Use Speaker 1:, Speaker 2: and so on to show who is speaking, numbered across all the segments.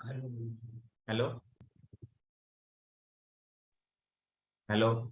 Speaker 1: Hello. Hello.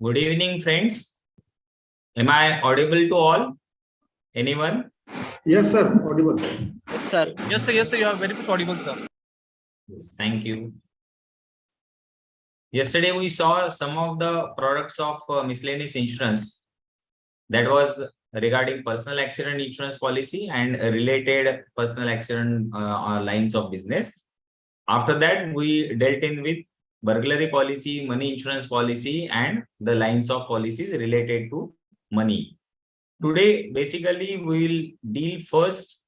Speaker 1: Good evening, friends. Am I audible to all? Anyone?
Speaker 2: Yes, sir. Audible.
Speaker 3: Sir. Yes, sir. Yes, sir. You are very much audible, sir.
Speaker 1: Yes, thank you. Yesterday, we saw some of the products of miscellaneous insurance that was regarding personal accident insurance policy and related personal accident lines of business. After that, we dealt in with burglary policy, money insurance policy, and the lines of policies related to money. Today, basically, we will deal first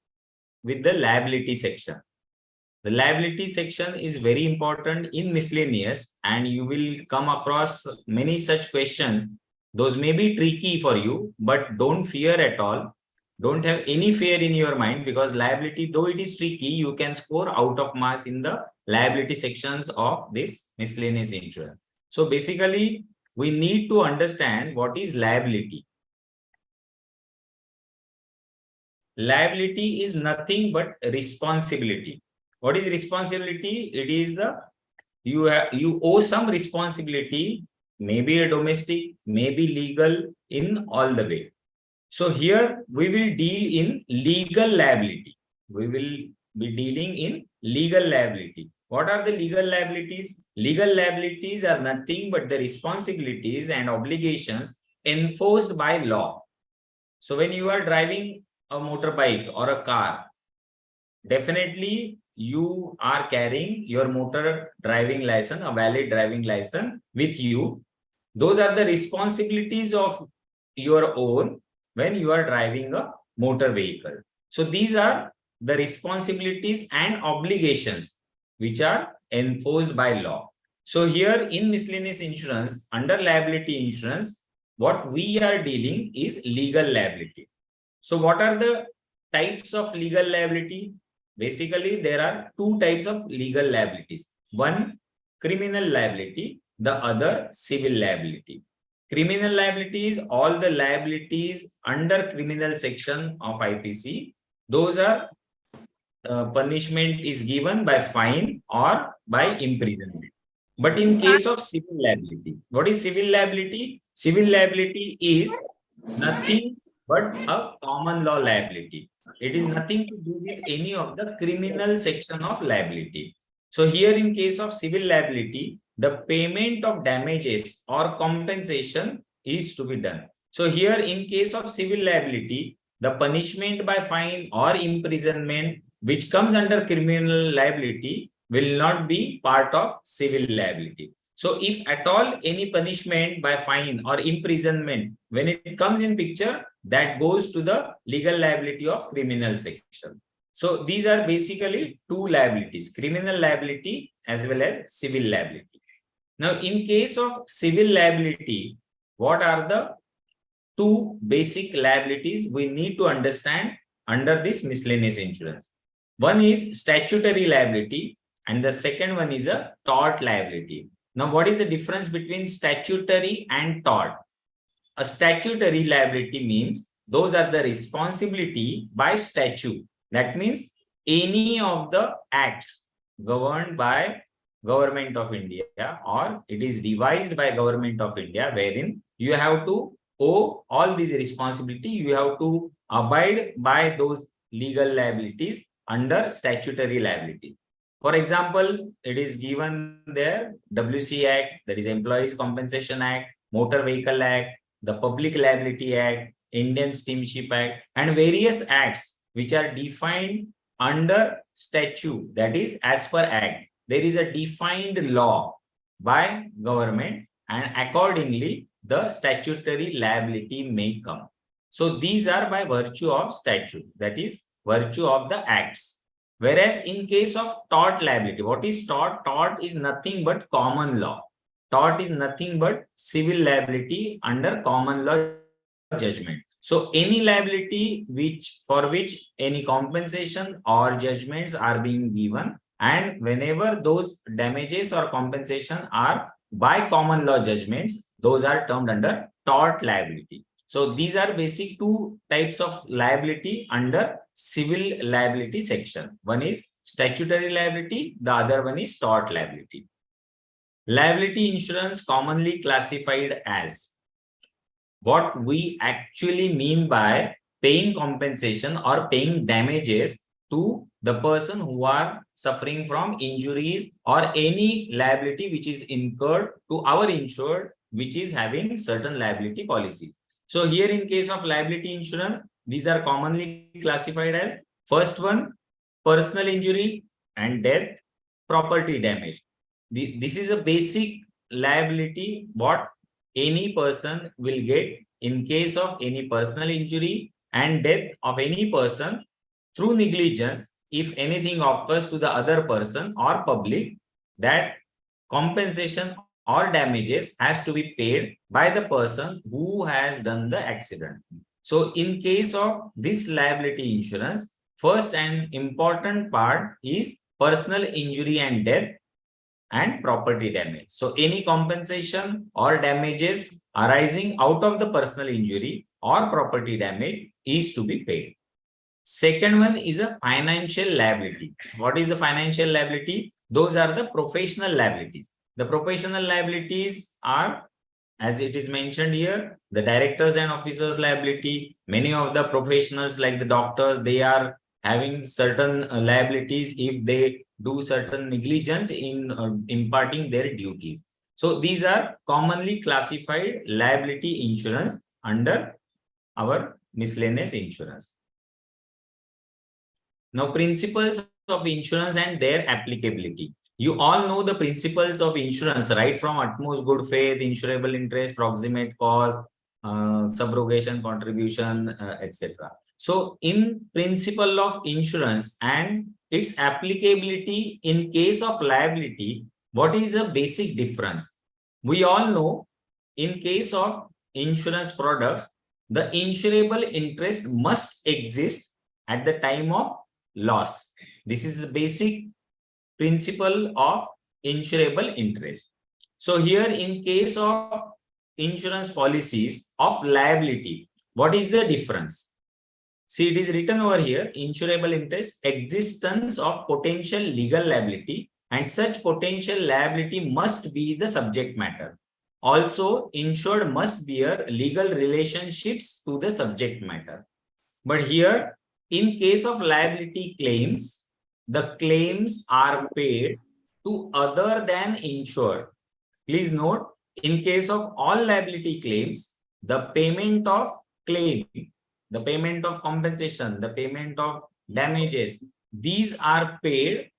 Speaker 1: with the liability section. The liability section is very important in miscellaneous, and you will come across many such questions. Those may be tricky for you, but don't fear at all. Don't have any fear in your mind, because liability, though it is tricky, you can score out of marks in the liability sections of this miscellaneous insurance. So basically, we need to understand what is liability. Liability is nothing but responsibility. What is responsibility? It is the you owe some responsibility, maybe a domestic, maybe legal, in all the way. So here we will deal in legal liability. We will be dealing in legal liability. What are the legal liabilities? Legal liabilities are nothing but the responsibilities and obligations enforced by law. So when you are driving a motorbike or a car, definitely you are carrying your motor driving license, a valid driving license with you. Those are the responsibilities of your own when you are driving a motor vehicle. So these are the responsibilities and obligations which are enforced by law. So here in miscellaneous insurance, under liability insurance, what we are dealing is legal liability. So what are the types of legal liability? Basically, there are two types of legal liabilities. One, criminal liability, the other, civil liability. Criminal liability is all the liabilities under criminal section of IPC. Those are punishment is given by fine or by imprisonment. But in case of civil liability, what is civil liability? Civil liability is nothing but a common law liability. It is nothing to do with any of the criminal section of liability. So here in case of civil liability, the payment of damages or compensation is to be done. So here in case of civil liability, the punishment by fine or imprisonment which comes under criminal liability will not be part of civil liability. So if at all any punishment by fine or imprisonment, when it comes in picture, that goes to the legal liability of criminal section. So these are basically two liabilities, criminal liability as well as civil liability. Now, in case of civil liability, what are the two basic liabilities we need to understand under this miscellaneous insurance? One is statutory liability and the second one is a tort liability. Now, what is the difference between statutory and tort? A statutory liability means those are the responsibility by statute. That means any of the acts governed by Government of India or it is devised by Government of India, wherein you have to owe all these responsibility, you have to abide by those legal liabilities under statutory liability. For example, it is given there WC Act, that is Employees Compensation Act, Motor Vehicle Act, the Public Liability Act, Indian Steamship Act, and various acts which are defined under statute, that is as per act. There is a defined law by government, and accordingly the statutory liability may come. So these are by virtue of statute, that is virtue of the acts. Whereas in case of tort liability, what is tort? Tort is nothing but common law. Tort is nothing but civil liability under common law judgment. So any liability for which any compensation or judgments are being given, and whenever those damages or compensation are by common law judgments, those are termed under tort liability. So these are basic two types of liability under civil liability section. One is statutory liability, the other one is tort liability. Liability insurance commonly classified as, what we actually mean by paying compensation or paying damages to the person who are suffering from injuries or any liability which is incurred to our insured, which is having certain liability policies. So here in case of liability insurance, these are commonly classified as, first one, personal injury and death, property damage. This is a basic liability what any person will get in case of any personal injury and death of any person through negligence. If anything occurs to the other person or public, that compensation or damages has to be paid by the person who has done the accident. So in case of this liability insurance, first and important part is personal injury and death and property damage. So any compensation or damages arising out of the personal injury or property damage is to be paid. Second one is a financial liability. What is the financial liability? Those are the professional liabilities. The professional liabilities are, as it is mentioned here, the directors and officers liability. Many of the professionals like the doctors, they are having certain liabilities if they do certain negligence in imparting their duties. So these are commonly classified liability insurance under our miscellaneous insurance. Now, principles of insurance and their applicability. You all know the principles of insurance, right? From utmost good faith, insurable interest, proximate cause, subrogation, contribution, etc. So in principle of insurance and its applicability in case of liability, what is a basic difference? We all know in case of insurance products, the insurable interest must exist at the time of loss. This is a basic principle of insurable interest. So here in case of insurance policies of liability, what is the difference? See, it is written over here, insurable interest, existence of potential legal liability, and such potential liability must be the subject matter. Also, insured must bear legal relationships to the subject matter. But here, in case of liability claims, the claims are paid to other than insured. Please note, in case of all liability claims, the payment of claim, the payment of compensation, the payment of damages, these are paid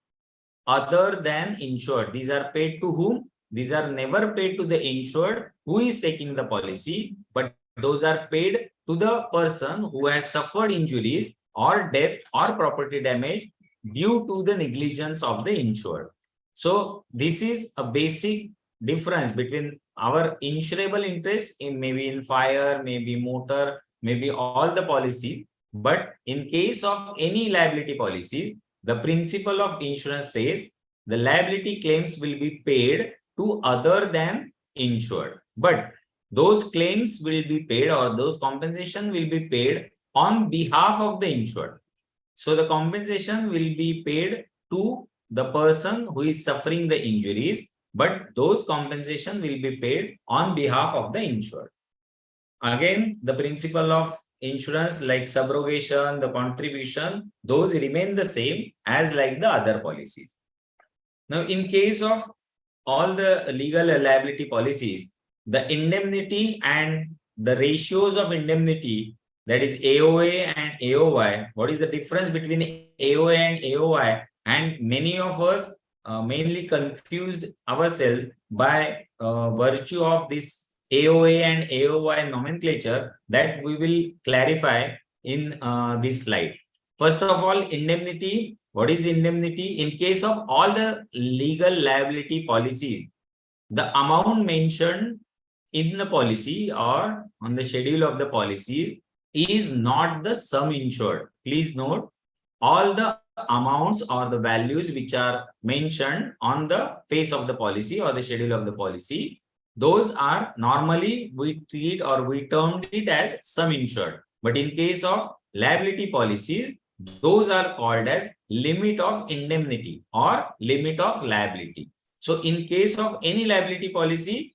Speaker 1: other than insured. These are paid to whom? These are never paid to the insured who is taking the policy, but those are paid to the person who has suffered injuries or death or property damage due to the negligence of the insured. So this is a basic difference between our insurable interest in maybe in fire, maybe motor, maybe all the policies. But in case of any liability policies, the principle of insurance says the liability claims will be paid to other than insured. But those claims will be paid, or those compensation will be paid on behalf of the insured. So the compensation will be paid to the person who is suffering the injuries, but those compensation will be paid on behalf of the insured. Again, the principle of insurance like subrogation, the contribution, those remain the same as like the other policies. Now, in case of all the legal liability policies, the indemnity and the ratios of indemnity, that is AOA and AOY. What is the difference between AOA and AOY? And many of us mainly confused ourselves by virtue of this AOA and AOY nomenclature that we will clarify in this slide. First of all, indemnity. What is indemnity? In case of all the legal liability policies, the amount mentioned in the policy or on the schedule of the policies is not the sum insured. Please note, all the amounts or the values which are mentioned on the face of the policy or the schedule of the policy, those are normally we treat or we termed it as sum insured. But in case of liability policies, those are called as limit of indemnity or limit of liability. So in case of any liability policy,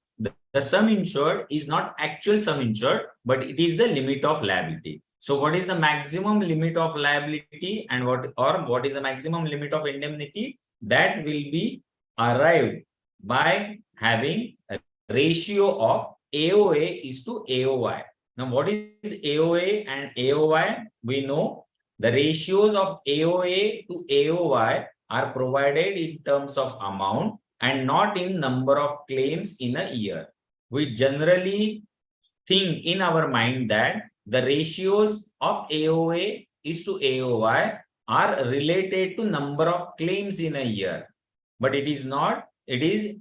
Speaker 1: the sum insured is not actual sum insured, but it is the limit of liability. So what is the maximum limit of liability and what is the maximum limit of indemnity? That will be arrived by having a ratio of AOA is to AOY. Now, what is AOA and AOY? We know the ratios of AOA to AOY are provided in terms of amount and not in number of claims in a year. We generally think in our mind that the ratios of AOA is to AOY are related to number of claims in a year. But it is not. It is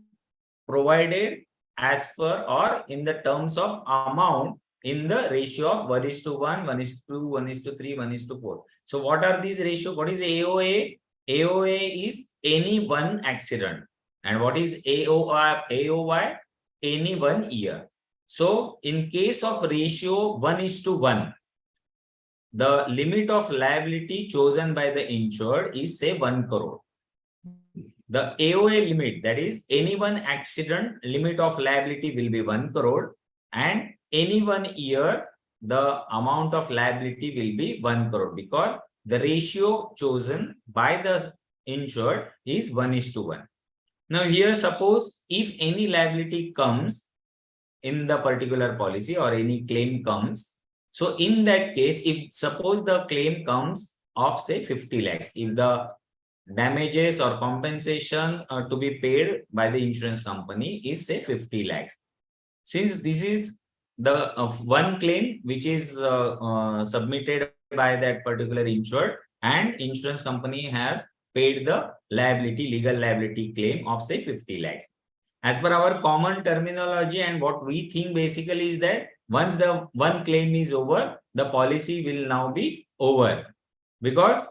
Speaker 1: provided as per or in the terms of amount in the ratio of 1:1, 1:2, 1:3, 1:4. So what are these ratios? What is AOA? AOA is any one accident. And what is AOY? Any 1 year. So in case of ratio 1:1, the limit of liability chosen by the insured is say 1 crore. The AOA limit, that is any one accident limit of liability will be 1 crore, and any 1 year the amount of liability will be 1 crore because the ratio chosen by the insured is 1:1. Now here, suppose if any liability comes in the particular policy or any claim comes, so in that case, if suppose the claim comes of say 50 lakhs, if the damages or compensation to be paid by the insurance company is say 50 lakhs. Since this is the one claim which is submitted by that particular insured and insurance company has paid the liability, legal liability claim of say 50 lakhs. As per our common terminology and what we think basically is that once the one claim is over, the policy will now be over because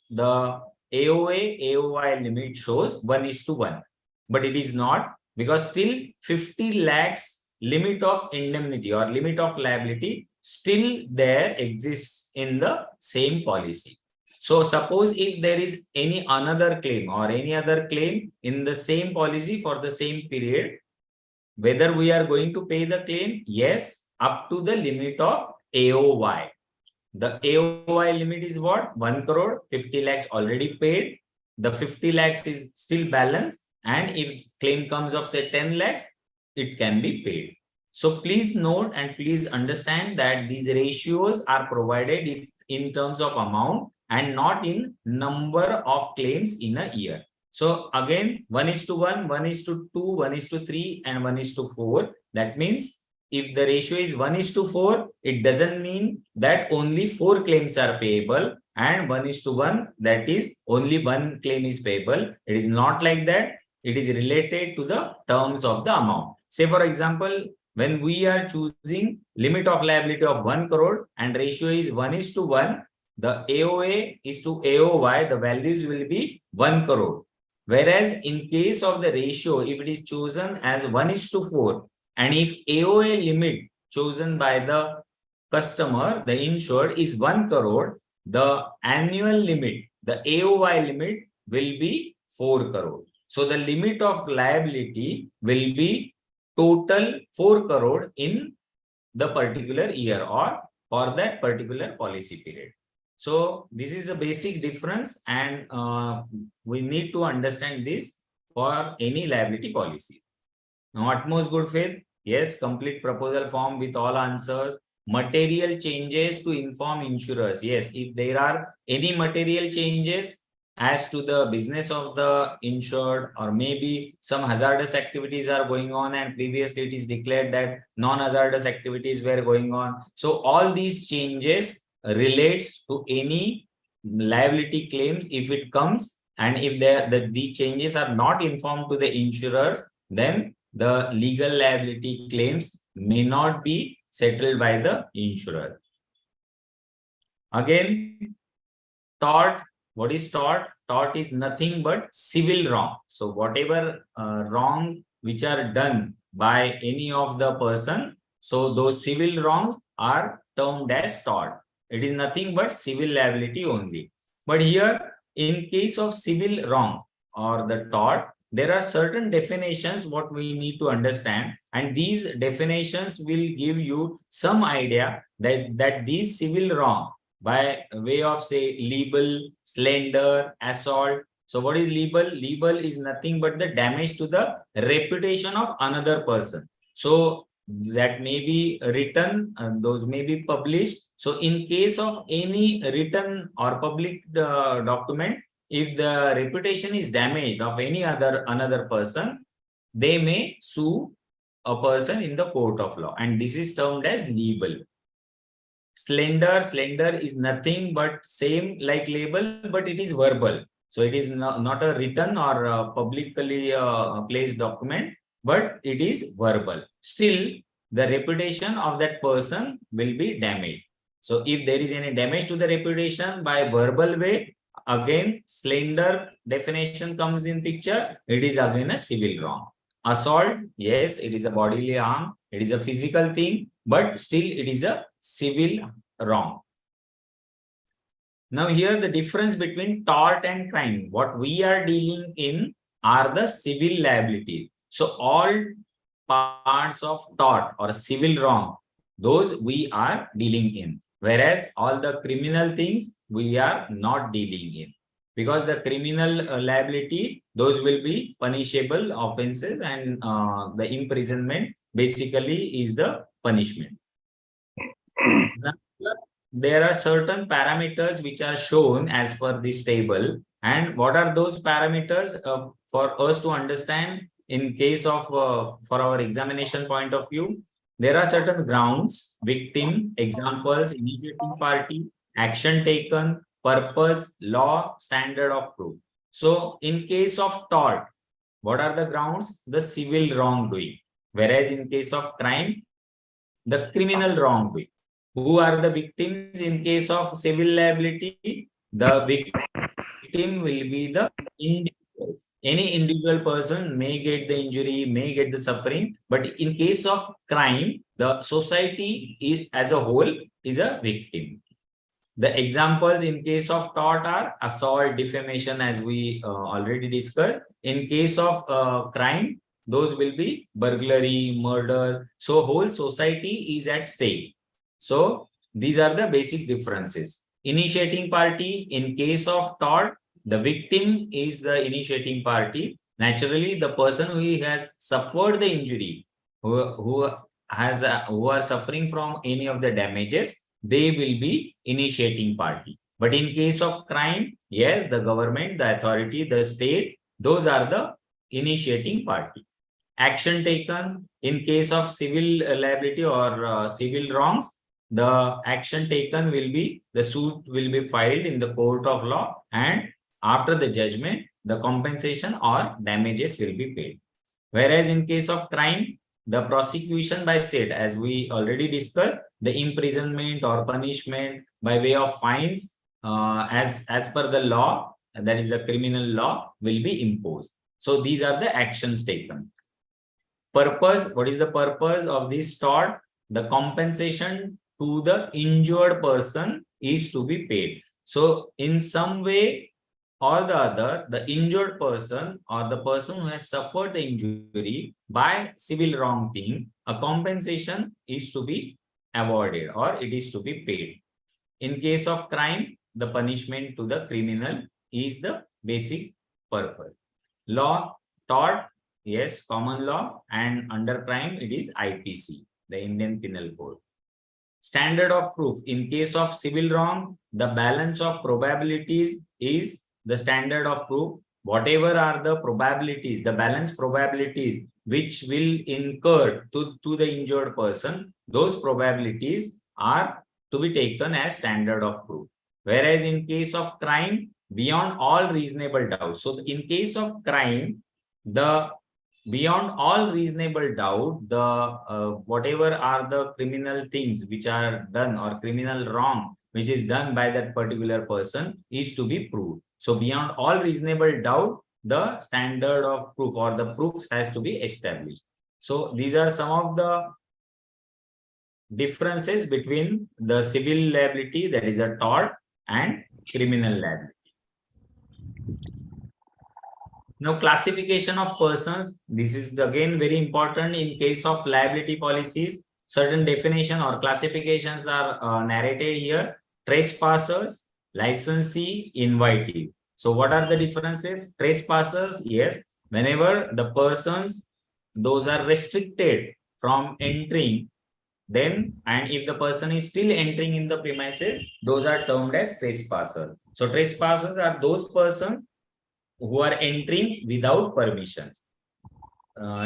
Speaker 1: the AOA, AOY limit shows 1:1, but it is not because still 50 lakhs limit of indemnity or limit of liability still there exists in the same policy. So suppose if there is any another claim or any other claim in the same policy for the same period, whether we are going to pay the claim, yes, up to the limit of AOY. The AOY limit is what? 1 crore, 50 lakhs already paid. The 50 lakhs is still balanced. And if claim comes of say 10 lakhs, it can be paid. So please note and please understand that these ratios are provided in terms of amount and not in number of claims in a year. So again, 1:1, 1:2, 1:3, and 1:4. That means if the ratio is 1:4, it doesn't mean that only 4 claims are payable, and 1:1, that is only 1 claim is payable. It is not like that. It is related to the terms of the amount. Say for example, when we are choosing limit of liability of 1 crore and ratio is 1:1, the AOA is to AOY, the values will be 1 crore. Whereas in case of the ratio, if it is chosen as 1:4, and if AOA limit chosen by the customer, the insured, is 1 crore, the annual limit, the AOY limit will be 4 crore. So the limit of liability will be total 4 crore in the particular year or for that particular policy period. So this is a basic difference, and we need to understand this for any liability policy. Now, utmost good faith, yes, complete proposal form with all answers. Material changes to inform insurers. Yes, if there are any material changes as to the business of the insured, or maybe some hazardous activities are going on and previously it is declared that non-hazardous activities were going on. So all these changes relates to any liability claims if it comes, and if the changes are not informed to the insurers, then the legal liability claims may not be settled by the insurer. Again, tort. What is tort? Tort is nothing but civil wrong. So whatever wrong which are done by any of the person, so those civil wrongs are termed as tort. It is nothing but civil liability only. But here, in case of civil wrong or the tort, there are certain definitions what we need to understand, and these definitions will give you some idea that these civil wrong, by way of say libel, slander, assault. So what is libel? Libel is nothing but the damage to the reputation of another person. So that may be written and those may be published. So in case of any written or public document, if the reputation is damaged of any another person, they may sue a person in the court of law, and this is termed as libel. Slender is nothing but same like label, but it is verbal. So it is not a written or publicly placed document, but it is verbal. Still, the reputation of that person will be damaged. So if there is any damage to the reputation by verbal way, again, slender definition comes in picture. It is again a civil wrong. Assault, yes, it is a bodily harm. It is a physical thing, but still it is a civil wrong. Now here the difference between tort and crime, what we are dealing in are the civil liability. So all parts of tort or civil wrong, those we are dealing in, whereas all the criminal things we are not dealing in, because the criminal liability, those will be punishable offenses, and the imprisonment basically is the punishment. Now, there are certain parameters which are shown as per this table, and what are those parameters for us to understand in case of for our examination point of view? There are certain grounds: victim, examples, initiating party, action taken, purpose, law, standard of proof. So in case of tort, what are the grounds? The civil wrongdoing. Whereas in case of crime, the criminal wrongdoing. Who are the victims in case of civil liability? The victim will be the individuals. Any individual person may get the injury, may get the suffering, but in case of crime, the society is, as a whole is a victim. The examples in case of tort are assault, defamation, as we already discussed. In case of crime, those will be burglary, murder. So whole society is at stake. So these are the basic differences. Initiating party, in case of tort, the victim is the initiating party. Naturally, the person who has suffered the injury, who are suffering from any of the damages, they will be initiating party. But in case of crime, yes, the government, the authority, the state, those are the initiating party. Action taken, in case of civil liability or civil wrongs, the action taken will be, the suit will be filed in the court of law, and after the judgment, the compensation or damages will be paid. Whereas in case of crime, the prosecution by state, as we already discussed, the imprisonment or punishment by way of fines as per the law, that is the criminal law, will be imposed. So these are the actions taken. Purpose, what is the purpose of this tort? The compensation to the injured person is to be paid. So in some way or the other, the injured person or the person who has suffered the injury by civil wrong thing, a compensation is to be avoided or it is to be paid. In case of crime, the punishment to the criminal is the basic purpose. Law, tort, yes, common law, and under crime, it is IPC, the Indian Penal Code. Standard of proof. In case of civil wrong, the balance of probabilities is the standard of proof. Whatever are the probabilities, the balance probabilities which will incur to the injured person, those probabilities are to be taken as standard of proof. Whereas in case of crime, beyond all reasonable doubt. So in case of crime, the beyond all reasonable doubt, the whatever are the criminal things which are done or criminal wrong which is done by that particular person is to be proved. So beyond all reasonable doubt, the standard of proof or the proofs has to be established. So these are some of the differences between the civil liability, that is a tort, and criminal liability. Now, classification of persons. This is again very important in case of liability policies. Certain definition or classifications are narrated here. Trespassers, licensee, invitee. So what are the differences? Trespassers, yes, whenever the persons, those are restricted from entering, then, and if the person is still entering in the premises, those are termed as trespassers. So trespassers are those persons who are entering without permissions.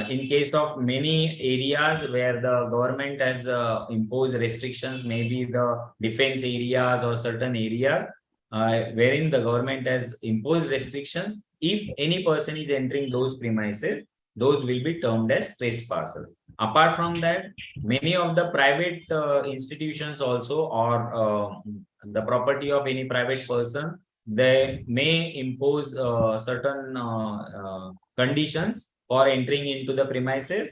Speaker 1: In case of many areas where the government has imposed restrictions, maybe the defense areas or certain areas wherein the government has imposed restrictions, if any person is entering those premises, those will be termed as trespassers. Apart from that, many of the private institutions also, or the property of any private person, they may impose certain conditions for entering into the premises,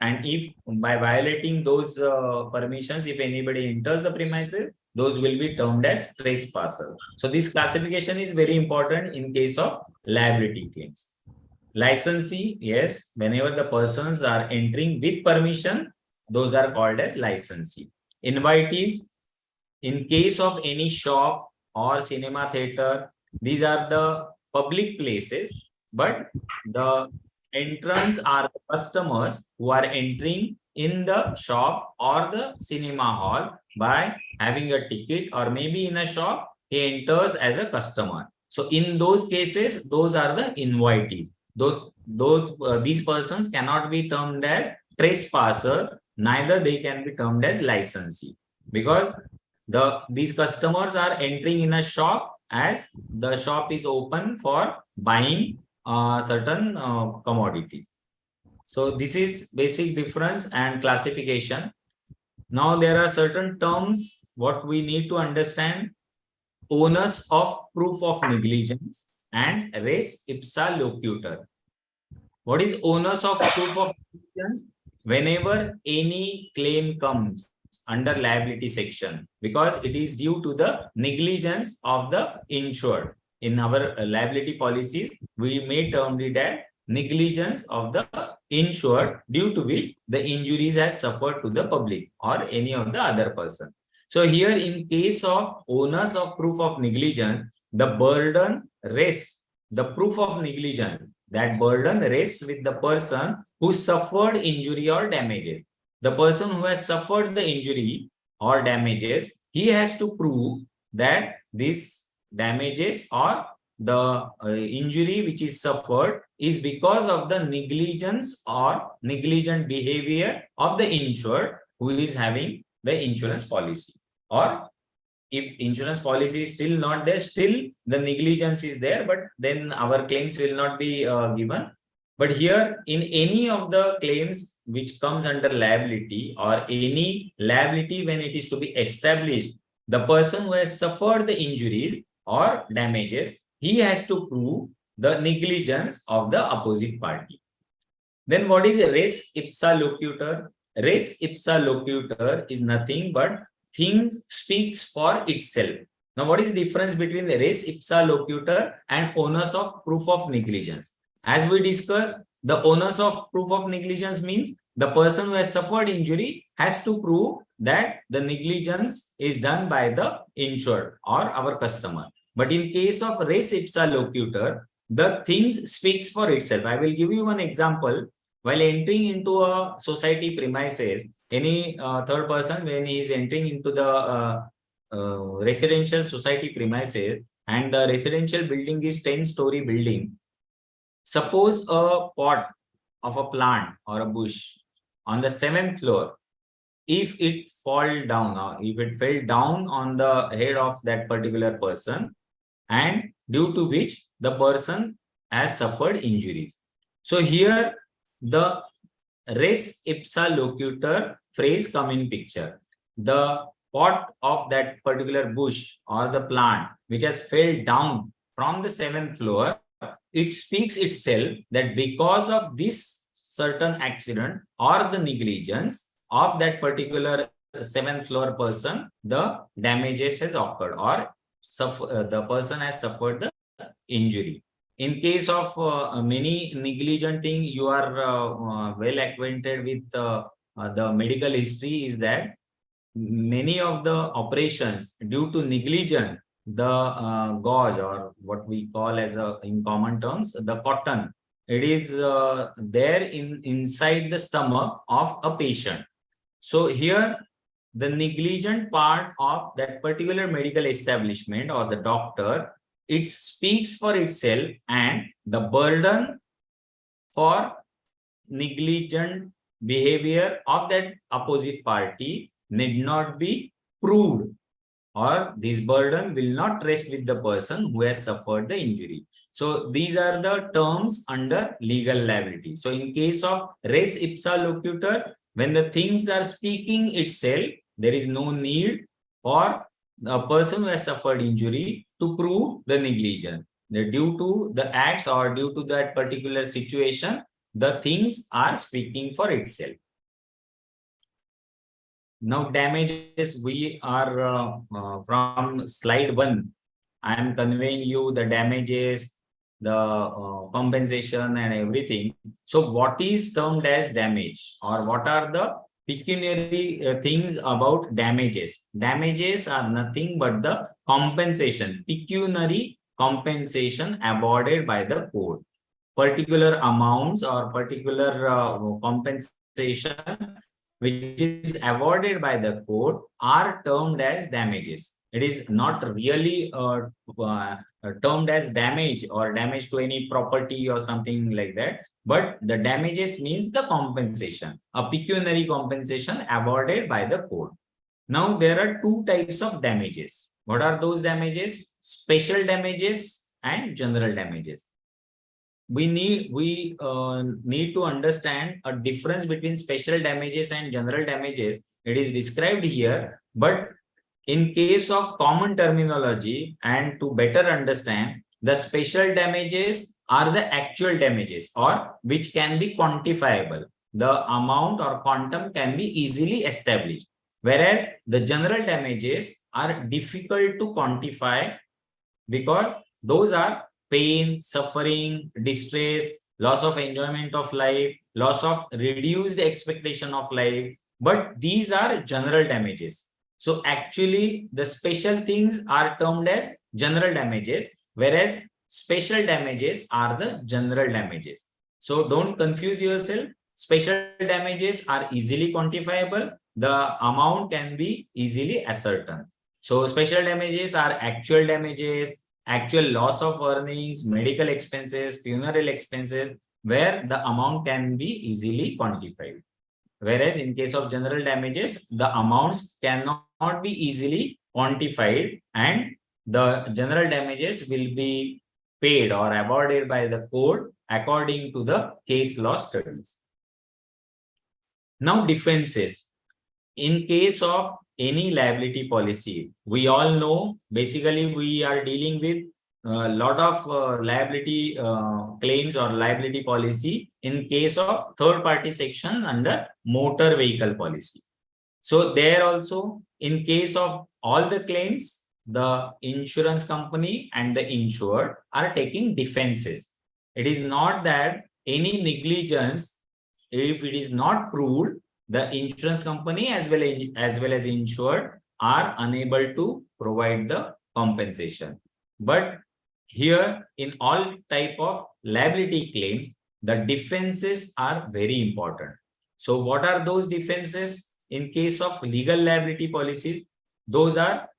Speaker 1: and if by violating those permissions, if anybody enters the premises, those will be termed as trespassers. So this classification is very important in case of liability claims. Licensee, yes, whenever the persons are entering with permission, those are called as licensee. Invitees, in case of any shop or cinema theater, these are the public places, but the entrants are the customers who are entering in the shop or the cinema hall by having a ticket, or maybe in a shop he enters as a customer. So in those cases, those are the invitees. These persons cannot be termed as trespasser, neither they can be termed as licensee, because these customers are entering in a shop as the shop is open for buying certain commodities. So this is basic difference and classification. Now there are certain terms what we need to understand. Onus of proof of negligence and res ipsa loquitur. What is onus of proof of negligence? Whenever any claim comes under liability section, because it is due to the negligence of the insured. In our liability policies, we may term it as negligence of the insured, due to which the injuries has suffered to the public or any of the other person. So here, in case of onus of proof of negligence, the burden rests, the proof of negligence, that burden rests with the person who suffered injury or damages. The person who has suffered the injury or damages, he has to prove that this damages or the injury which is suffered is because of the negligence or negligent behavior of the insured who is having the insurance policy. Or if insurance policy is still not there, still the negligence is there, but then our claims will not be given. But here, in any of the claims which comes under liability, or any liability when it is to be established, the person who has suffered the injuries or damages, he has to prove the negligence of the opposite party. Then what is a res ipsa loquitur? Res ipsa loquitur is nothing but things speaks for itself. Now, what is the difference between the res ipsa loquitur and onus of proof of negligence? As we discussed, the onus of proof of negligence means the person who has suffered injury has to prove that the negligence is done by the insured or our customer. But in case of res ipsa loquitur, the things speaks for itself. I will give you one example. While entering into a society premises, any third person, when he is entering into the residential society premises and the residential building is 10-story building, suppose a pot of a plant or a bush on the 7th floor, if it fall down or if it fell down on the head of that particular person, and due to which the person has suffered injuries. So here the res ipsa loquitur phrase come in picture. The pot of that particular bush or the plant which has fell down from the 7th floor, it speaks itself that because of this certain accident or the negligence of that particular 7th floor person, the damages has occurred or the person has suffered the injury. In case of many negligent thing, you are well acquainted with the medical history, is that many of the operations due to negligence, the gauze or what we call as in common terms, the cotton, it is there inside the stomach of a patient. So here the negligent part of that particular medical establishment or the doctor, it speaks for itself, and the burden for negligent behavior of that opposite party need not be proved, or this burden will not rest with the person who has suffered the injury. So these are the terms under legal liability. So in case of res ipsa loquitur, when the things are speaking itself, there is no need for the person who has suffered injury to prove the negligence. Due to the acts or due to that particular situation, the things are speaking for itself. Now damages, we are from slide 1. I am conveying you the damages, the compensation and everything. So what is termed as damage, or what are the pecuniary things about damages? Damages are nothing but the compensation, pecuniary compensation awarded by the court. Particular amounts or particular compensation which is awarded by the court are termed as damages. It is not really termed as damage or damage to any property or something like that, but the damages means the compensation, a pecuniary compensation awarded by the court. Now there are two types of damages. What are those damages? Special damages and general damages. We need to understand a difference between special damages and general damages. It is described here, but in case of common terminology and to better understand, the special damages are the actual damages or which can be quantifiable. The amount or quantum can be easily established, whereas the general damages are difficult to quantify because those are pain, suffering, distress, loss of enjoyment of life, loss of reduced expectation of life. But these are general damages. So actually, the special things are termed as general damages, whereas special damages are the general damages. So don't confuse yourself. Special damages are easily quantifiable. The amount can be easily ascertained. So special damages are actual damages, actual loss of earnings, medical expenses, funeral expenses, where the amount can be easily quantified. Whereas in case of general damages, the amounts cannot be easily quantified, and the general damages will be paid or awarded by the court according to the case law studies. Now defenses. In case of any liability policy, we all know basically we are dealing with a lot of liability claims or liability policy in case of third party section under motor vehicle policy. So there also, in case of all the claims, the insurance company and the insured are taking defenses. It is not that any negligence, if it is not proved, the insurance company as well as insured are unable to provide the compensation. But here in all type of liability claims, the defenses are very important. So what are those defenses in case of legal liability policies? Those are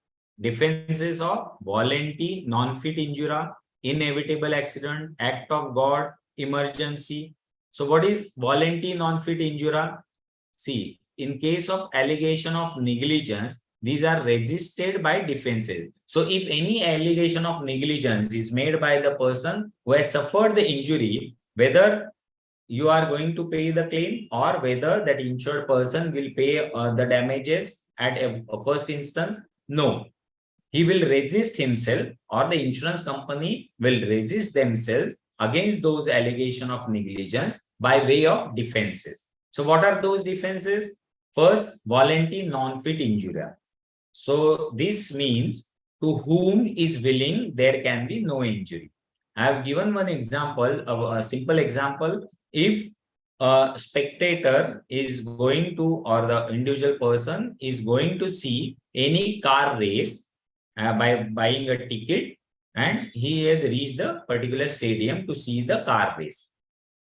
Speaker 1: defenses of voluntary non-fit injury, inevitable accident, act of God, emergency. So what is voluntary non-fit injury? See, in case of allegation of negligence, these are registered by defenses. So if any allegation of negligence is made by the person who has suffered the injury, whether you are going to pay the claim or whether that insured person will pay the damages at a first instance, no. He will resist himself, or the insurance company will resist themselves against those allegations of negligence by way of defenses. So what are those defenses? First, voluntary non-fit injury. So this means to whom is willing, there can be no injury. I have given one example, a simple example. If a spectator is going to, or the individual person is going to see any car race by buying a ticket, and he has reached the particular stadium to see the car race.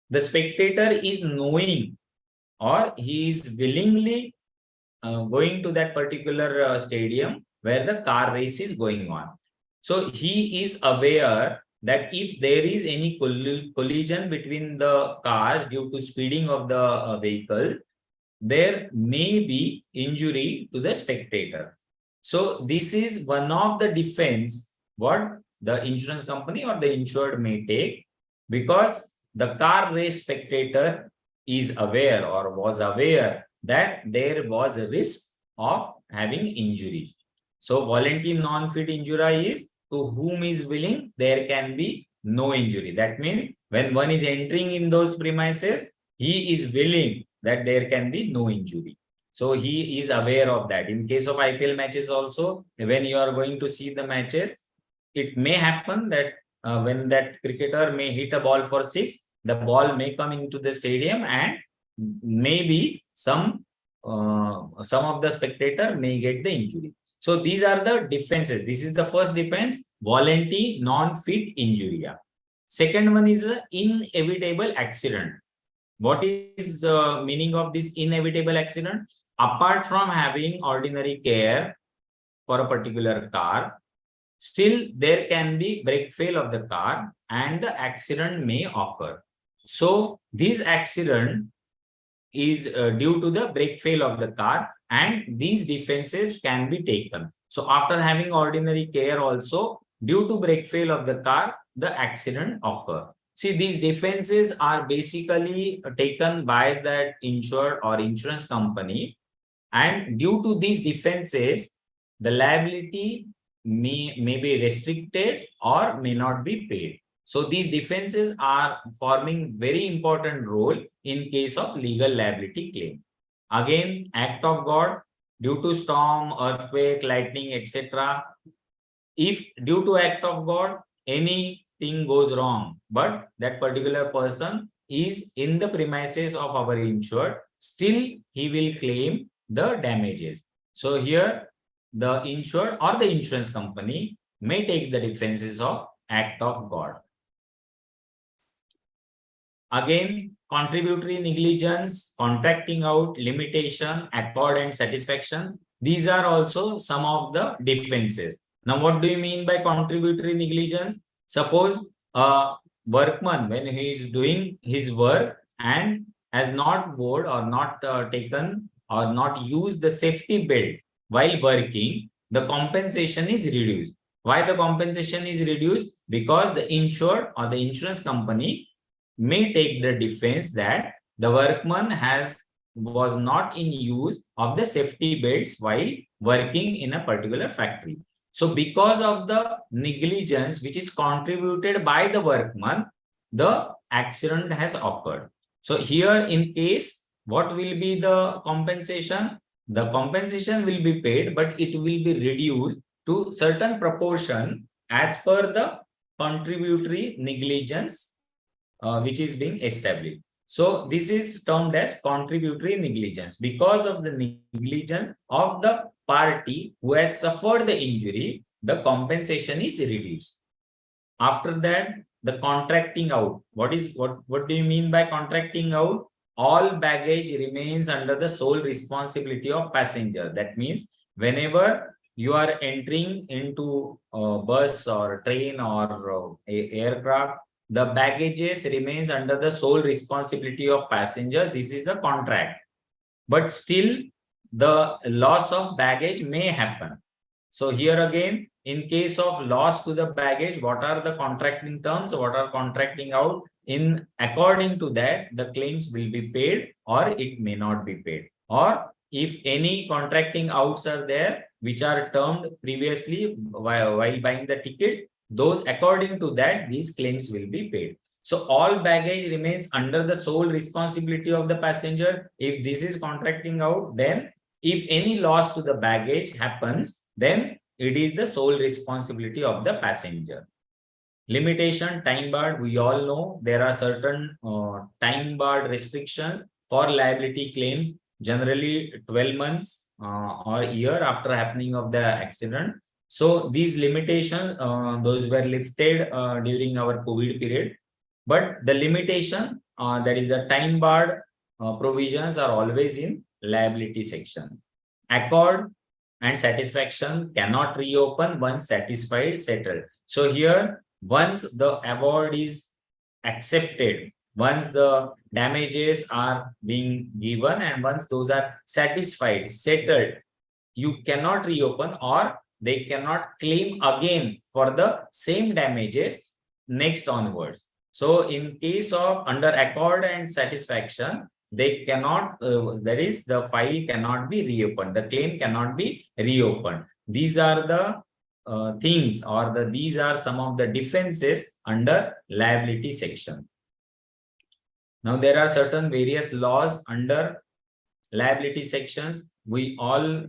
Speaker 1: The spectator is knowing, or he is willingly going to that particular stadium where the car race is going on. So he is aware that if there is any collision between the cars due to speeding of the vehicle, there may be injury to the spectator. So this is one of the defense what the insurance company or the insured may take, because the car race spectator is aware or was aware that there was a risk of having injuries. So voluntary non-fit injury is to whom is willing, there can be no injury. That means when one is entering in those premises, he is willing that there can be no injury. So he is aware of that. In case of IPL matches also, when you are going to see the matches, it may happen that when that cricketer may hit a ball for six, the ball may come into the stadium and maybe some of the spectator may get the injury. So these are the defenses. This is the first defense, voluntary non-fit injury. Second one is the inevitable accident. What is the meaning of this inevitable accident? Apart from having ordinary care for a particular car, still there can be brake fail of the car and the accident may occur. So this accident is due to the brake fail of the car, and these defenses can be taken. So after having ordinary care also, due to brake fail of the car, the accident occur. See, these defenses are basically taken by that insured or insurance company, and due to these defenses, the liability may be restricted or may not be paid. So these defenses are forming very important role in case of legal liability claim. Again, act of God, due to storm, earthquake, lightning, etc. If due to act of God, anything goes wrong, but that particular person is in the premises of our insured, still he will claim the damages. So here the insured or the insurance company may take the defenses of act of God. Again, contributory negligence, contracting out, limitation, accord and satisfaction. These are also some of the defenses. Now, what do you mean by contributory negligence? Suppose a workman, when he is doing his work and has not wore or not taken or not used the safety belt while working, the compensation is reduced. Why the compensation is reduced? Because the insured or the insurance company may take the defense that the workman was not in use of the safety belts while working in a particular factory. So because of the negligence which is contributed by the workman, the accident has occurred. So here in case, what will be the compensation? The compensation will be paid, but it will be reduced to certain proportion as per the contributory negligence which is being established. So this is termed as contributory negligence. Because of the negligence of the party who has suffered the injury, the compensation is reduced. After that, the contracting out. What do you mean by contracting out? All baggage remains under the sole responsibility of passenger. That means whenever you are entering into a bus or train or a aircraft, the baggages remains under the sole responsibility of passenger. This is a contract. But still, the loss of baggage may happen. So here again, in case of loss to the baggage, what are the contracting terms? What are contracting out? In according to that, the claims will be paid or it may not be paid. Or if any contracting outs are there, which are termed previously while buying the tickets, those according to that, these claims will be paid. So all baggage remains under the sole responsibility of the passenger. If this is contracting out, then if any loss to the baggage happens, then it is the sole responsibility of the passenger. Limitation, time barred, we all know there are certain time barred restrictions for liability claims, generally 12 months or a year after happening of the accident. So these limitations, those were lifted during our COVID period. But the limitation, that is the time barred provisions are always in liability section. Accord and satisfaction cannot reopen once satisfied, settled. So here, once the award is accepted, once the damages are being given, and once those are satisfied, settled, you cannot reopen or they cannot claim again for the same damages next onwards. So in case of under accord and satisfaction, they cannot, that is the file cannot be reopened, the claim cannot be reopened. These are the things, or these are some of the defenses under liability section. Now there are certain various laws under liability sections. We all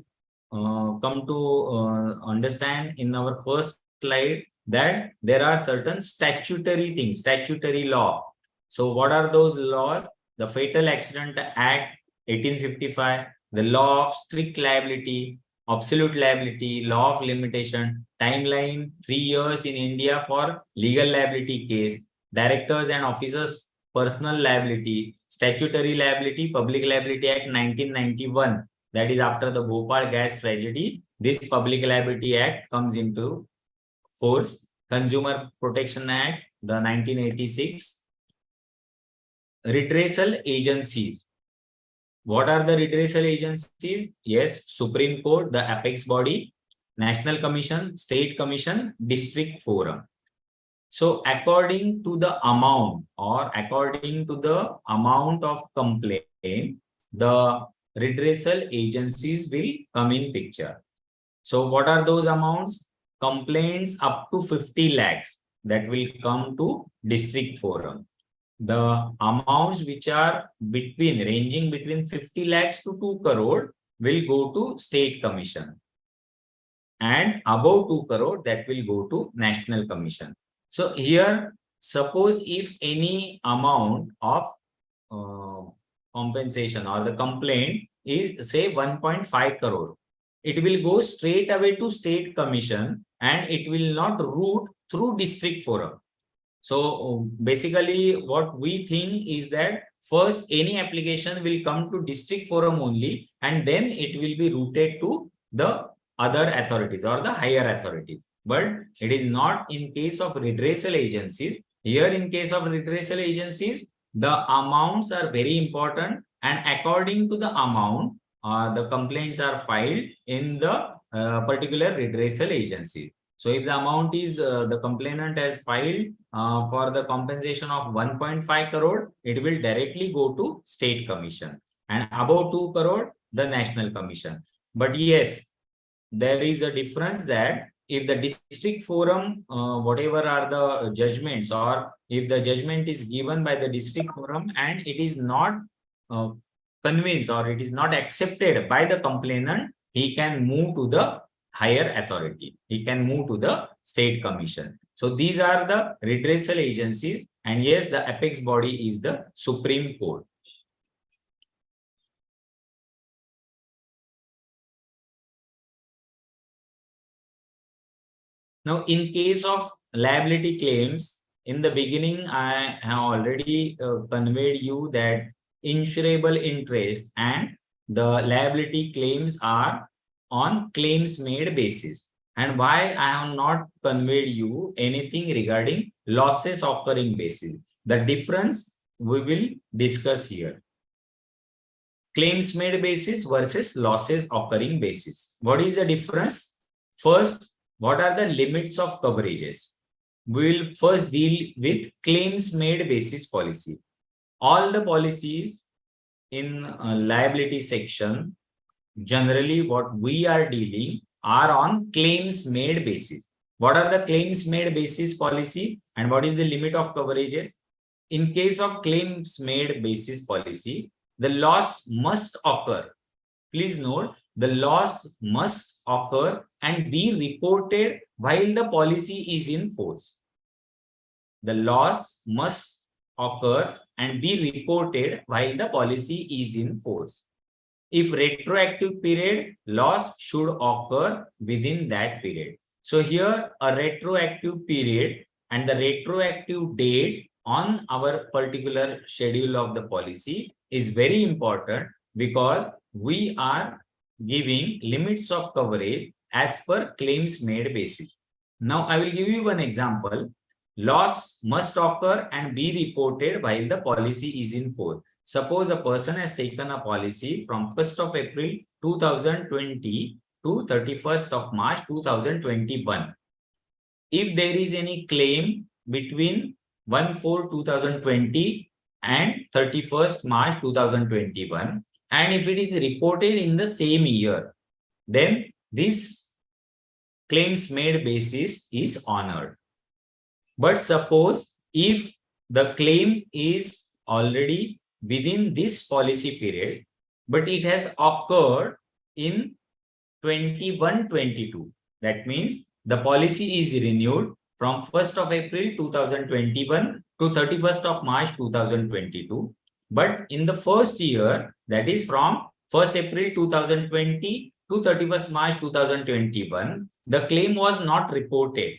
Speaker 1: come to understand in our first slide that there are certain statutory things, statutory law. So what are those laws? The Fatal Accident Act 1855, the law of strict liability, absolute liability, law of limitation, timeline 3 years in India for legal liability case, directors and officers personal liability, statutory liability, Public Liability Act 1991, that is after the Bhopal gas tragedy. This Public Liability Act comes into force. Consumer Protection Act, the 1986. Redressal agencies. What are the redressal agencies? Yes, Supreme Court, the apex body, National Commission, State Commission, District Forum. So according to the amount, or according to the amount of complaint, the redressal agencies will come in picture. So what are those amounts? Complaints up to 50 lakhs that will come to District Forum. The amounts which are ranging between 50 lakhs to 2 crore will go to State Commission, and above 2 crore that will go to National Commission. So here, suppose if any amount of compensation or the complaint is say 1.5 crore, it will go straight away to State Commission and it will not route through District Forum. So basically what we think is that first any application will come to District Forum only, and then it will be routed to the other authorities or the higher authorities. But it is not in case of redressal agencies. Here in case of redressal agencies, the amounts are very important, and according to the amount, the complaints are filed in the particular redressal agency. So if the amount is the complainant has filed for the compensation of 1.5 crore, it will directly go to State Commission, and above 2 crore, the National Commission. But yes, there is a difference that if the District Forum, whatever are the judgments, or if the judgment is given by the District Forum and it is not convinced or it is not accepted by the complainant, he can move to the higher authority. He can move to the State Commission. So these are the redressal agencies. And yes, the apex body is the Supreme Court. Now, in case of liability claims, in the beginning, I have already conveyed you that insurable interest and the liability claims are on claims made basis. And why I have not conveyed you anything regarding losses occurring basis. The difference we will discuss here. Claims made basis versus losses occurring basis. What is the difference? First, what are the limits of coverages? We will first deal with claims made basis policy. All the policies in liability section, generally what we are dealing are on claims made basis. What are the claims made basis policy and what is the limit of coverages? In case of claims made basis policy, the loss must occur. Please note, the loss must occur and be reported while the policy is in force. The loss must occur and be reported while the policy is in force. If retroactive period, loss should occur within that period. So here a retroactive period and the retroactive date on our particular schedule of the policy is very important because we are giving limits of coverage as per claims made basis. Now I will give you one example. Loss must occur and be reported while the policy is in force. Suppose a person has taken a policy from 1st of April 2020 to 31st of March 2021. If there is any claim between 1/4/2020 and 31st March 2021, and if it is reported in the same year, then this claims made basis is honored. But suppose if the claim is already within this policy period, but it has occurred in 21-22. That means the policy is renewed from 1st of April 2021 to 31st of March 2022. But in the first year, that is from 1st April 2020 to 31st March 2021, the claim was not reported,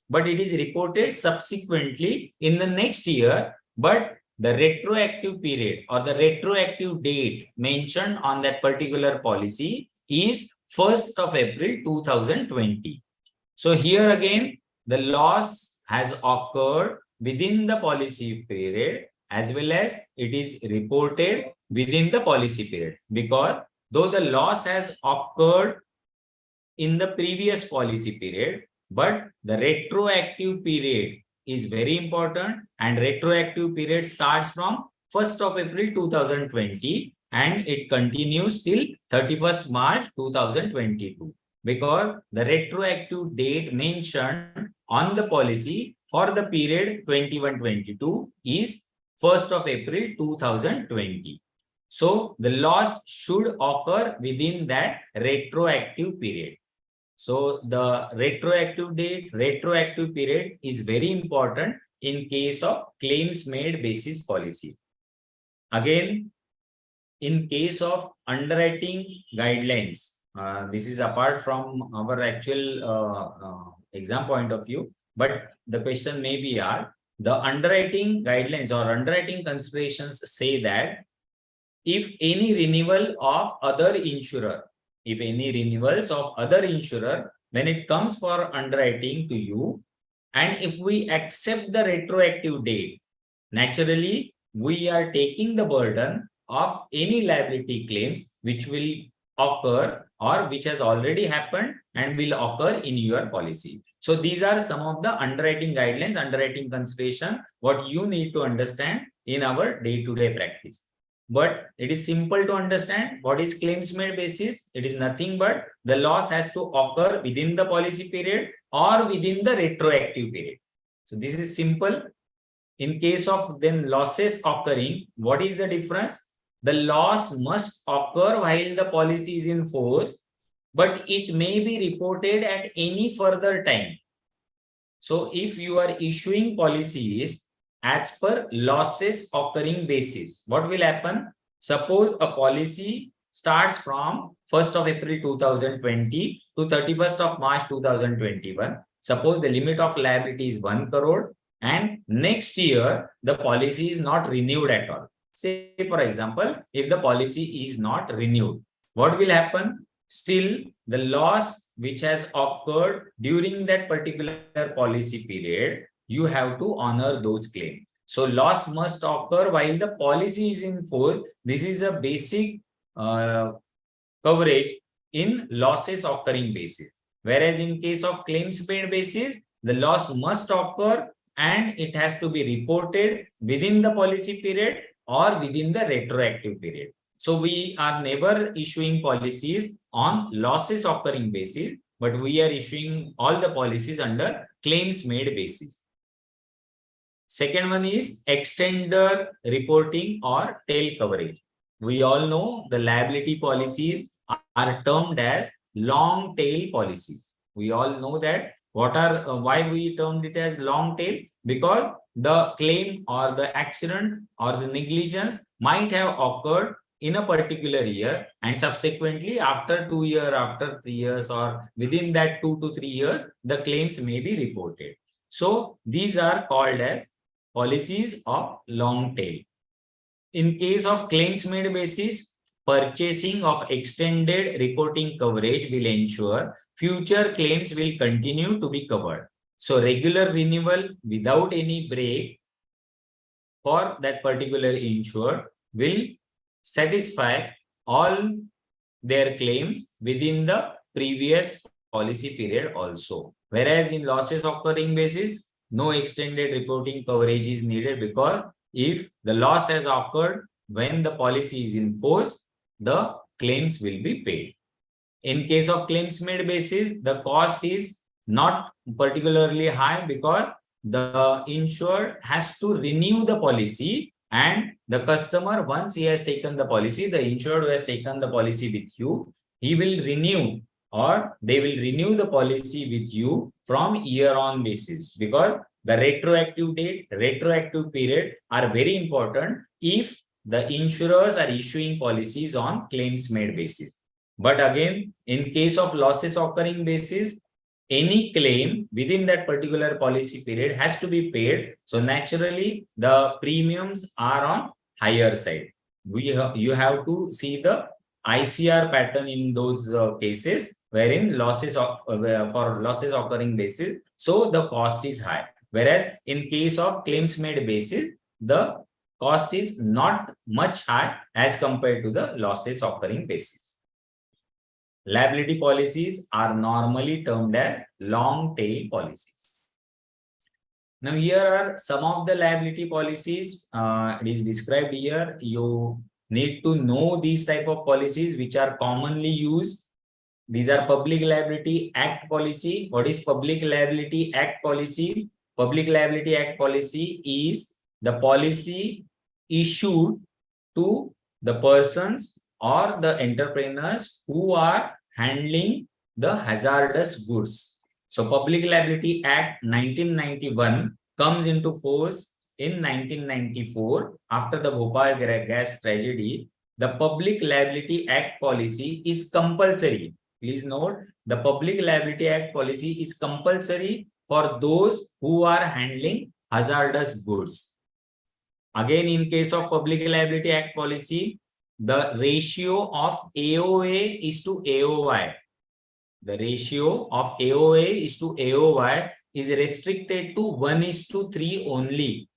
Speaker 1: but it is reported subsequently in the next year. But the retroactive period or the retroactive date mentioned on that particular policy is 1st of April 2020. So here again, the loss has occurred within the policy period as well as it is reported within the policy period, because though the loss has occurred in the previous policy period, but the retroactive period is very important, and retroactive period starts from 1st of April 2020 and it continues till 31st March 2022, because the retroactive date mentioned on the policy for the period 21-22 is 1st of April 2020. So the loss should occur within that retroactive period. So the retroactive date, retroactive period is very important in case of claims made basis policy. Again, in case of underwriting guidelines, this is apart from our actual exam point of view, but the question may be the underwriting guidelines or underwriting considerations say that if any renewal of other insurer, when it comes for underwriting to you, and if we accept the retroactive date, naturally we are taking the burden of any liability claims which will occur or which has already happened and will occur in your policy. So these are some of the underwriting guidelines, underwriting consideration, what you need to understand in our day-to-day practice. But it is simple to understand what is claims made basis. It is nothing but the loss has to occur within the policy period or within the retroactive period. So this is simple. In case of then losses occurring, what is the difference? The loss must occur while the policy is in force, but it may be reported at any further time. So if you are issuing policies as per losses occurring basis. What will happen? Suppose a policy starts from 1st of April 2020 to 31st of March 2021. Suppose the limit of liability is 1 crore and next year the policy is not renewed at all. Say, for example, if the policy is not renewed, what will happen? Still, the loss which has occurred during that particular policy period, you have to honor those claims. So, loss must occur while the policy is in force. This is a basic coverage in losses occurring basis. Whereas in case of claims paid basis, the loss must occur and it has to be reported within the policy period or within the retroactive period. So we are never issuing policies on losses occurring basis, but we are issuing all the policies under claims made basis. Second one is extended reporting or tail coverage. We all know the liability policies are termed as long tail policies. We all know that. Why we termed it as long tail? Because the claim or the accident or the negligence might have occurred in a particular year and subsequently after 2 years, after 3 years, or within that 2 to 3 years, the claims may be reported. So these are called as policies of long tail. In case of claims made basis, purchasing of extended reporting coverage will ensure future claims will continue to be covered. So regular renewal without any break for that particular insured will satisfy all their claims within the previous policy period also. Whereas in losses occurring basis, no extended reporting coverage is needed because if the loss has occurred when the policy is in force, the claims will be paid. In case of claims made basis, the cost is not particularly high because the insured has to renew the policy and the customer, once he has taken the policy, the insured who has taken the policy with you, he will renew or they will renew the policy with you from year on basis because the retroactive date, retroactive period are very important if the insurers are issuing policies on claims made basis. But again, in case of losses occurring basis, any claim within that particular policy period has to be paid. So naturally, the premiums are on higher side. You have to see the ICR pattern in those cases wherein losses for losses occurring basis, so the cost is high. Whereas in case of claims made basis, the cost is not much high as compared to the losses occurring basis. Liability policies are normally termed as long tail policies. Now here are some of the liability policies. It is described here. You need to know these type of policies which are commonly used. These are Public Liability Act policy. What is Public Liability Act policy? Public Liability Act policy is the policy issued to the persons or the entrepreneurs who are handling the hazardous goods. So Public Liability Act 1991 comes into force in 1994 after the Bhopal gas tragedy. The Public Liability Act policy is compulsory. Please note, the Public Liability Act policy is compulsory for those who are handling hazardous goods. Again, in case of Public Liability Act policy, the ratio of AOA is to AOY. The ratio of AOA is to AOY is restricted to 1:3 only.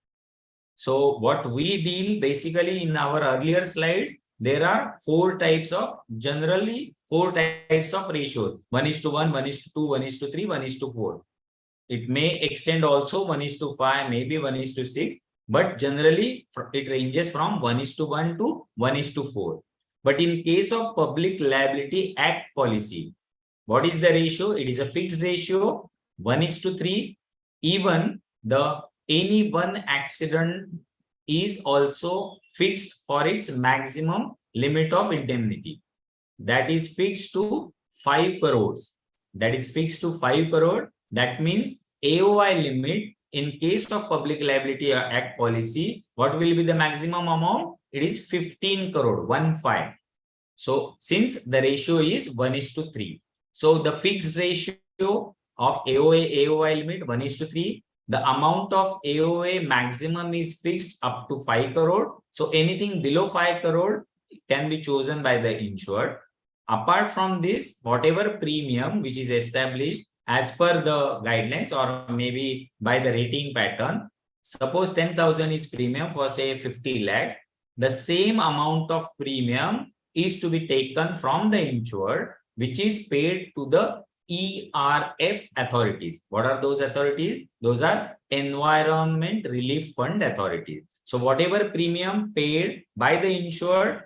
Speaker 1: So what we deal basically in our earlier slides, there are generally four types of ratios. 1:1, 1:2, 1:3, 1:4. It may extend also 1:5, maybe 1:6. But generally, it ranges from 1:1 to 1:4. But in case of Public Liability Act policy, what is the ratio? It is a fixed ratio, 1:3. Even any one accident is also fixed for its maximum limit of indemnity. That is fixed to 5 crores. That is fixed to 5 crore. That means AOY limit in case of Public Liability Act policy, what will be the maximum amount? It is 15 crore, 15. So since the ratio is 1:3, so the fixed ratio of AOA limit 1:3. The amount of AOA maximum is fixed up to 5 crore. So anything below 5 crore can be chosen by the insured. Apart from this, whatever premium which is established as per the guidelines or maybe by the rating pattern, suppose 10,000 is premium for say 50 lakhs, the same amount of premium is to be taken from the insured, which is paid to the ERF authorities. What are those authorities? Those are Environment Relief Fund authorities. So whatever premium paid by the insured,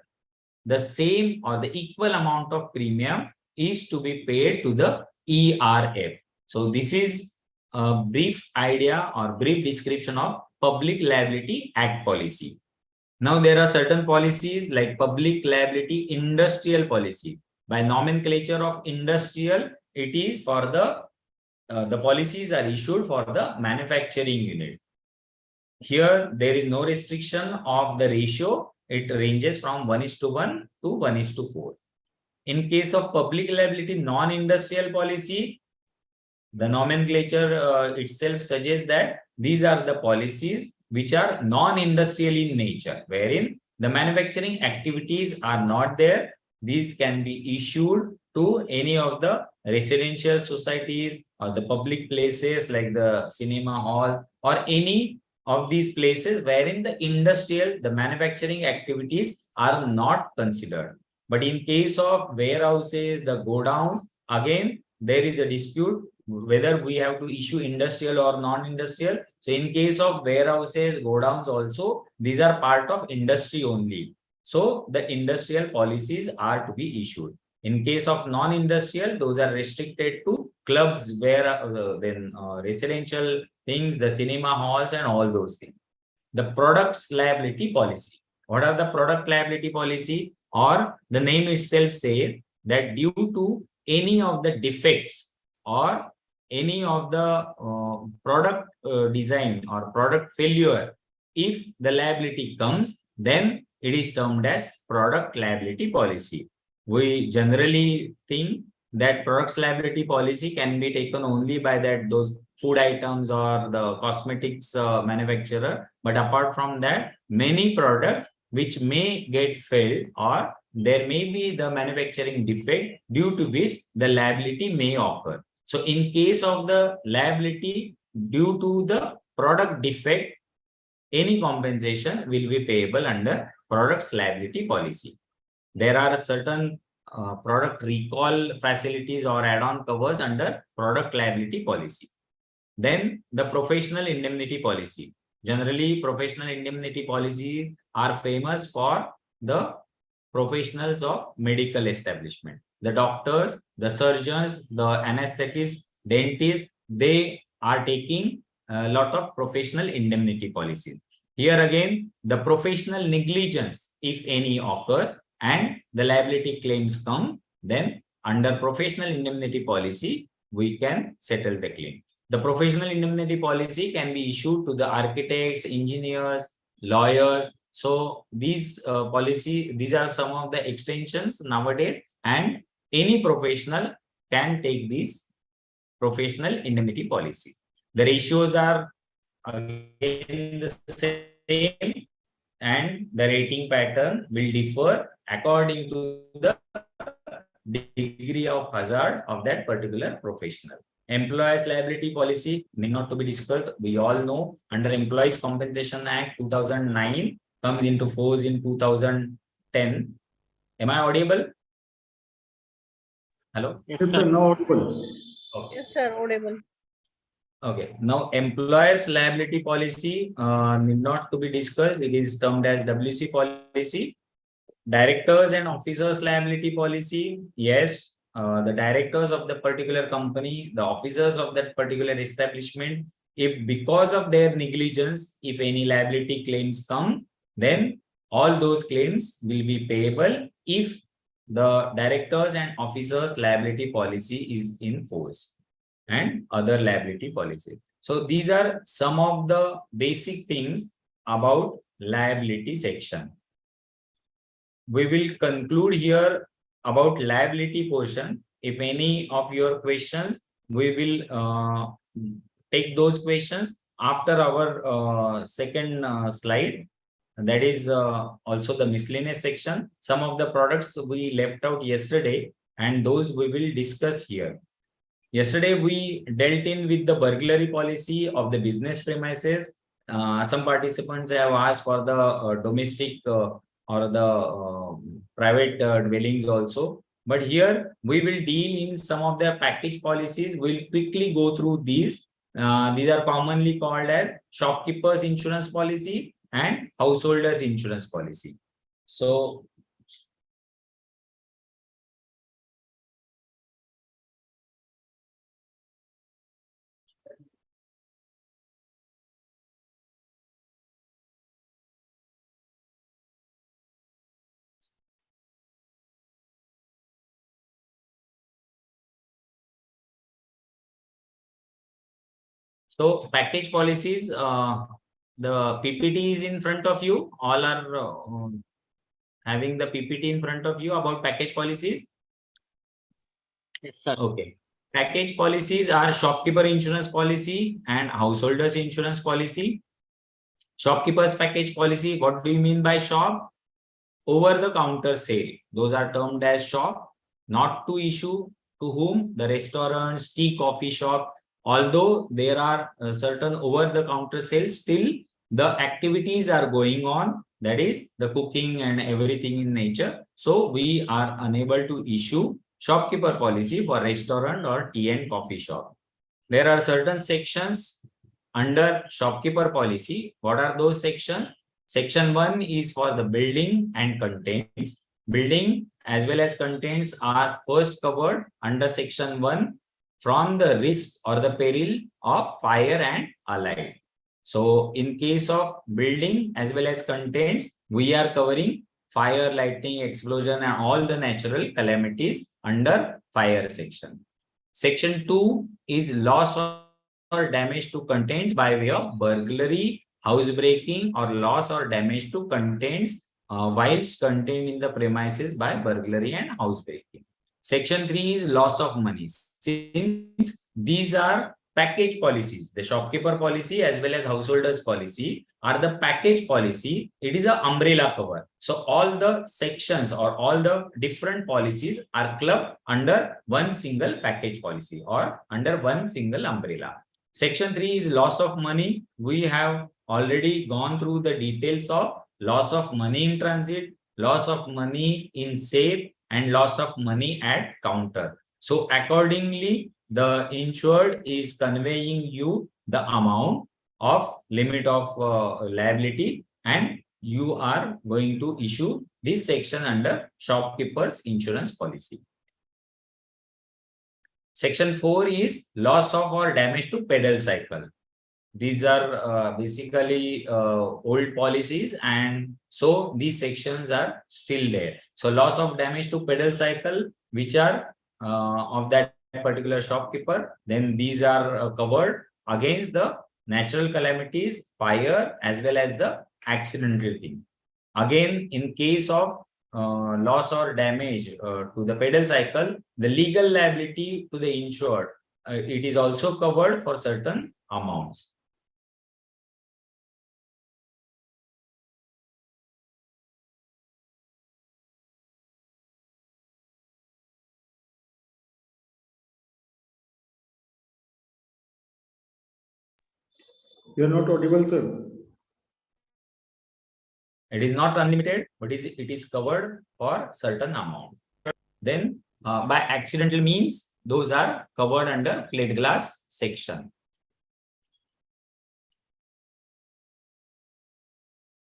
Speaker 1: the same or the equal amount of premium is to be paid to the ERF. So this is a brief idea or brief description of Public Liability Act policy. Now there are certain policies like Public Liability Industrial Policy. By nomenclature of industrial, it is for the policies are issued for the manufacturing unit. Here there is no restriction of the ratio. It ranges from 1:1 to 1:4. In case of Public Liability Non-Industrial Policy, the nomenclature itself suggests that these are the policies which are non-industrial in nature, wherein the manufacturing activities are not there. These can be issued to any of the residential societies or the public places like the cinema hall or any of these places wherein the manufacturing activities are not considered. But in case of warehouses, the godowns, again, there is a dispute whether we have to issue industrial or non-industrial. So in case of warehouses, godowns also, these are part of industry only. So the industrial policies are to be issued. In case of non-industrial, those are restricted to clubs where residential things, the cinema halls and all those things. The products liability policy. What are the product liability policy? Or the name itself says that due to any of the defects or any of the product design or product failure, if the liability comes, then it is termed as product liability policy. We generally think that products liability policy can be taken only by those food items or the cosmetics manufacturer. But apart from that, many products which may get failed or there may be the manufacturing defect due to which the liability may occur. So in case of the liability due to the product defect, any compensation will be payable under products liability policy. There are certain product recall facilities or add-on covers under product liability policy. Then the professional indemnity policy. Generally, professional indemnity policies are famous for the professionals of medical establishment. The doctors, the surgeons, the anesthetists, dentists, they are taking a lot of professional indemnity policies. Here again, the professional negligence, if any occurs, and the liability claims come, then under professional indemnity policy, we can settle the claim. The professional indemnity policy can be issued to the architects, engineers, lawyers. So these these are some of the extensions nowadays, and any professional can take this professional indemnity policy. The ratios are again the same, and the rating pattern will differ according to the degree of hazard of that particular professional. Employees liability policy need not to be discussed. We all know under Employees Compensation Act 2009 comes into force in 2010. Am I audible? Hello?
Speaker 2: Yes, sir. No audible.
Speaker 1: Okay.
Speaker 4: Yes, sir. Audible.
Speaker 1: Okay. Now, employers liability policy need not to be discussed. It is termed as WC policy. Directors and officers liability policy. Yes, the directors of the particular company, the officers of that particular establishment, if because of their negligence, if any liability claims come, then all those claims will be payable if the directors and officers liability policy is in force. and other liability policies. So these are some of the basic things about liability section. We will conclude here about liability portion. If any of your questions, we will take those questions after our second slide. That is also the miscellaneous section. Some of the products we left out yesterday, and those we will discuss here. Yesterday, we dealt in with the burglary policy of the business premises. Some participants have asked for the domestic or the private dwellings also. But here, we will deal in some of the package policies. We'll quickly go through these. These are commonly called as shopkeepers insurance policy and householders insurance policy. So, package policies, the PPT is in front of you. All are having the PPT in front of you about package policies.
Speaker 3: Yes, sir.
Speaker 1: Okay. Package policies are shopkeeper insurance policy and householders insurance policy. Shopkeepers package policy, what do you mean by shop? Over the counter sale. Those are termed as shop, not to issue to whom? The restaurants, tea, coffee shop. Although there are certain over the counter sales, still the activities are going on. That is the cooking and everything in nature. So we are unable to issue shopkeeper policy for restaurant or tea and coffee shop. There are certain sections under shopkeeper policy. What are those sections? Section 1 is for the building and contents. Building as well as contents are first covered under section 1 from the risk or the peril of fire and allied. So in case of building as well as contents, we are covering fire, lightning, explosion and all the natural calamities under fire section. Section 2 is loss or damage to contents by way of burglary, housebreaking or loss or damage to contents whilst contained in the premises by burglary and housebreaking. Section 3 is loss of money. Since these are package policies, the shopkeeper policy as well as householders policy are the package policy. It is an umbrella cover. So all the sections or all the different policies are clubbed under one single package policy or under one single umbrella. Section 3 is loss of money. We have already gone through the details of loss of money in transit, loss of money in safe, and loss of money at counter. So accordingly, the insured is conveying you the amount of limit of liability, and you are going to issue this section under shopkeepers insurance policy. Section 4 is loss of or damage to pedal cycle. These are basically old policies, and so these sections are still there. So loss of damage to pedal cycle, which are of that particular shopkeeper, then these are covered against the natural calamities, fire, as well as the accidental thing. Again, in case of loss or damage to the pedal cycle, the legal liability to the insured, it is also covered for certain amounts.
Speaker 2: You are not audible, sir.
Speaker 1: It is not unlimited, but it is covered for certain amount. Then by accidental means, those are covered under plate glass section.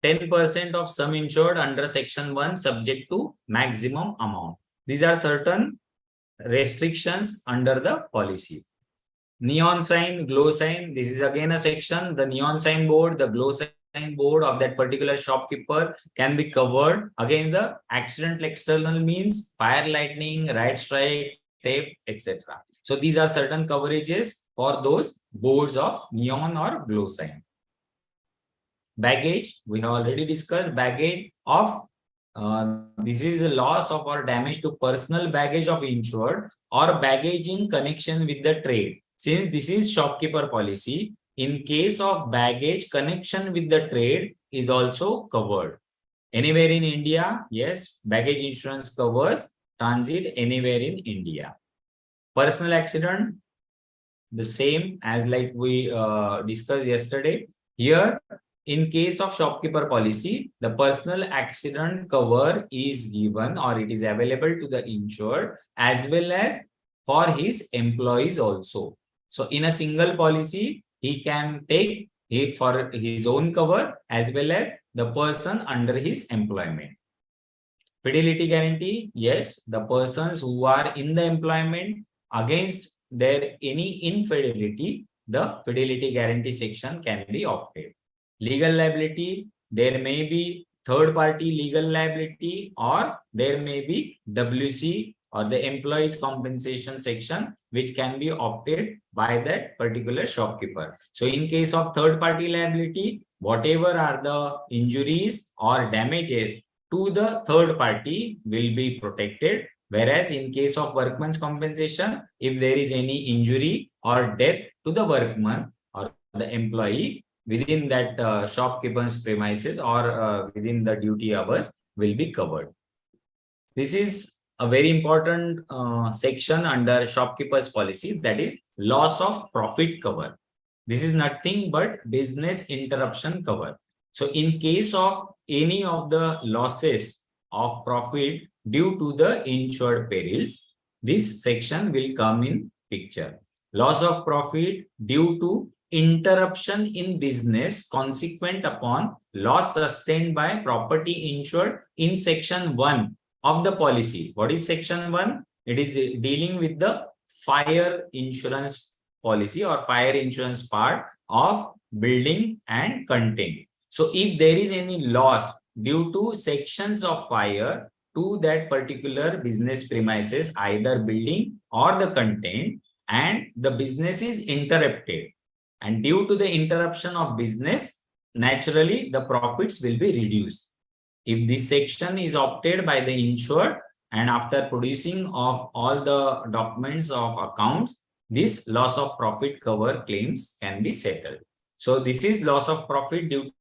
Speaker 1: 10% of sum insured under section 1 subject to maximum amount. These are certain restrictions under the policy. Neon sign, glow sign, this is again a section. The neon sign board, the glow sign board of that particular shopkeeper can be covered. Again, the accidental external means fire, lightning, right strike, theft, etc. So these are certain coverages for those boards of neon or glow sign. Baggage, we have already discussed baggage of this is a loss of or damage to personal baggage of insured or baggage in connection with the trade. Since this is shopkeeper policy, in case of baggage, connection with the trade is also covered. Anywhere in India, yes, baggage insurance covers transit anywhere in India. Personal accident, the same as like we discussed yesterday. Here, in case of shopkeeper policy, the personal accident cover is given or it is available to the insured as well as for his employees also. So in a single policy, he can take it for his own cover as well as the person under his employment. Fidelity guarantee, yes, the persons who are in the employment against their any infidelity, the fidelity guarantee section can be opted. Legal liability, there may be third party legal liability or there may be WC or the employees compensation section which can be opted by that particular shopkeeper. So in case of third party liability, whatever are the injuries or damages to the third party will be protected. Whereas in case of workman's compensation, if there is any injury or death to the workman or the employee within that shopkeeper's premises or within the duty hours will be covered. This is a very important section under shopkeeper's policy, that is loss of profit cover. This is nothing but business interruption cover. So in case of any of the losses of profit due to the insured perils, this section will come in picture. Loss of profit due to interruption in business consequent upon loss sustained by property insured in section 1 of the policy. What is section 1? It is dealing with the fire insurance policy or fire insurance part of building and content. So if there is any loss due to sections of fire to that particular business premises, either building or the content, and the business is interrupted, and due to the interruption of business, naturally the profits will be reduced. If this section is opted by the insured and after producing of all the documents of accounts, this loss of profit cover claims can be settled. So this is loss of profit due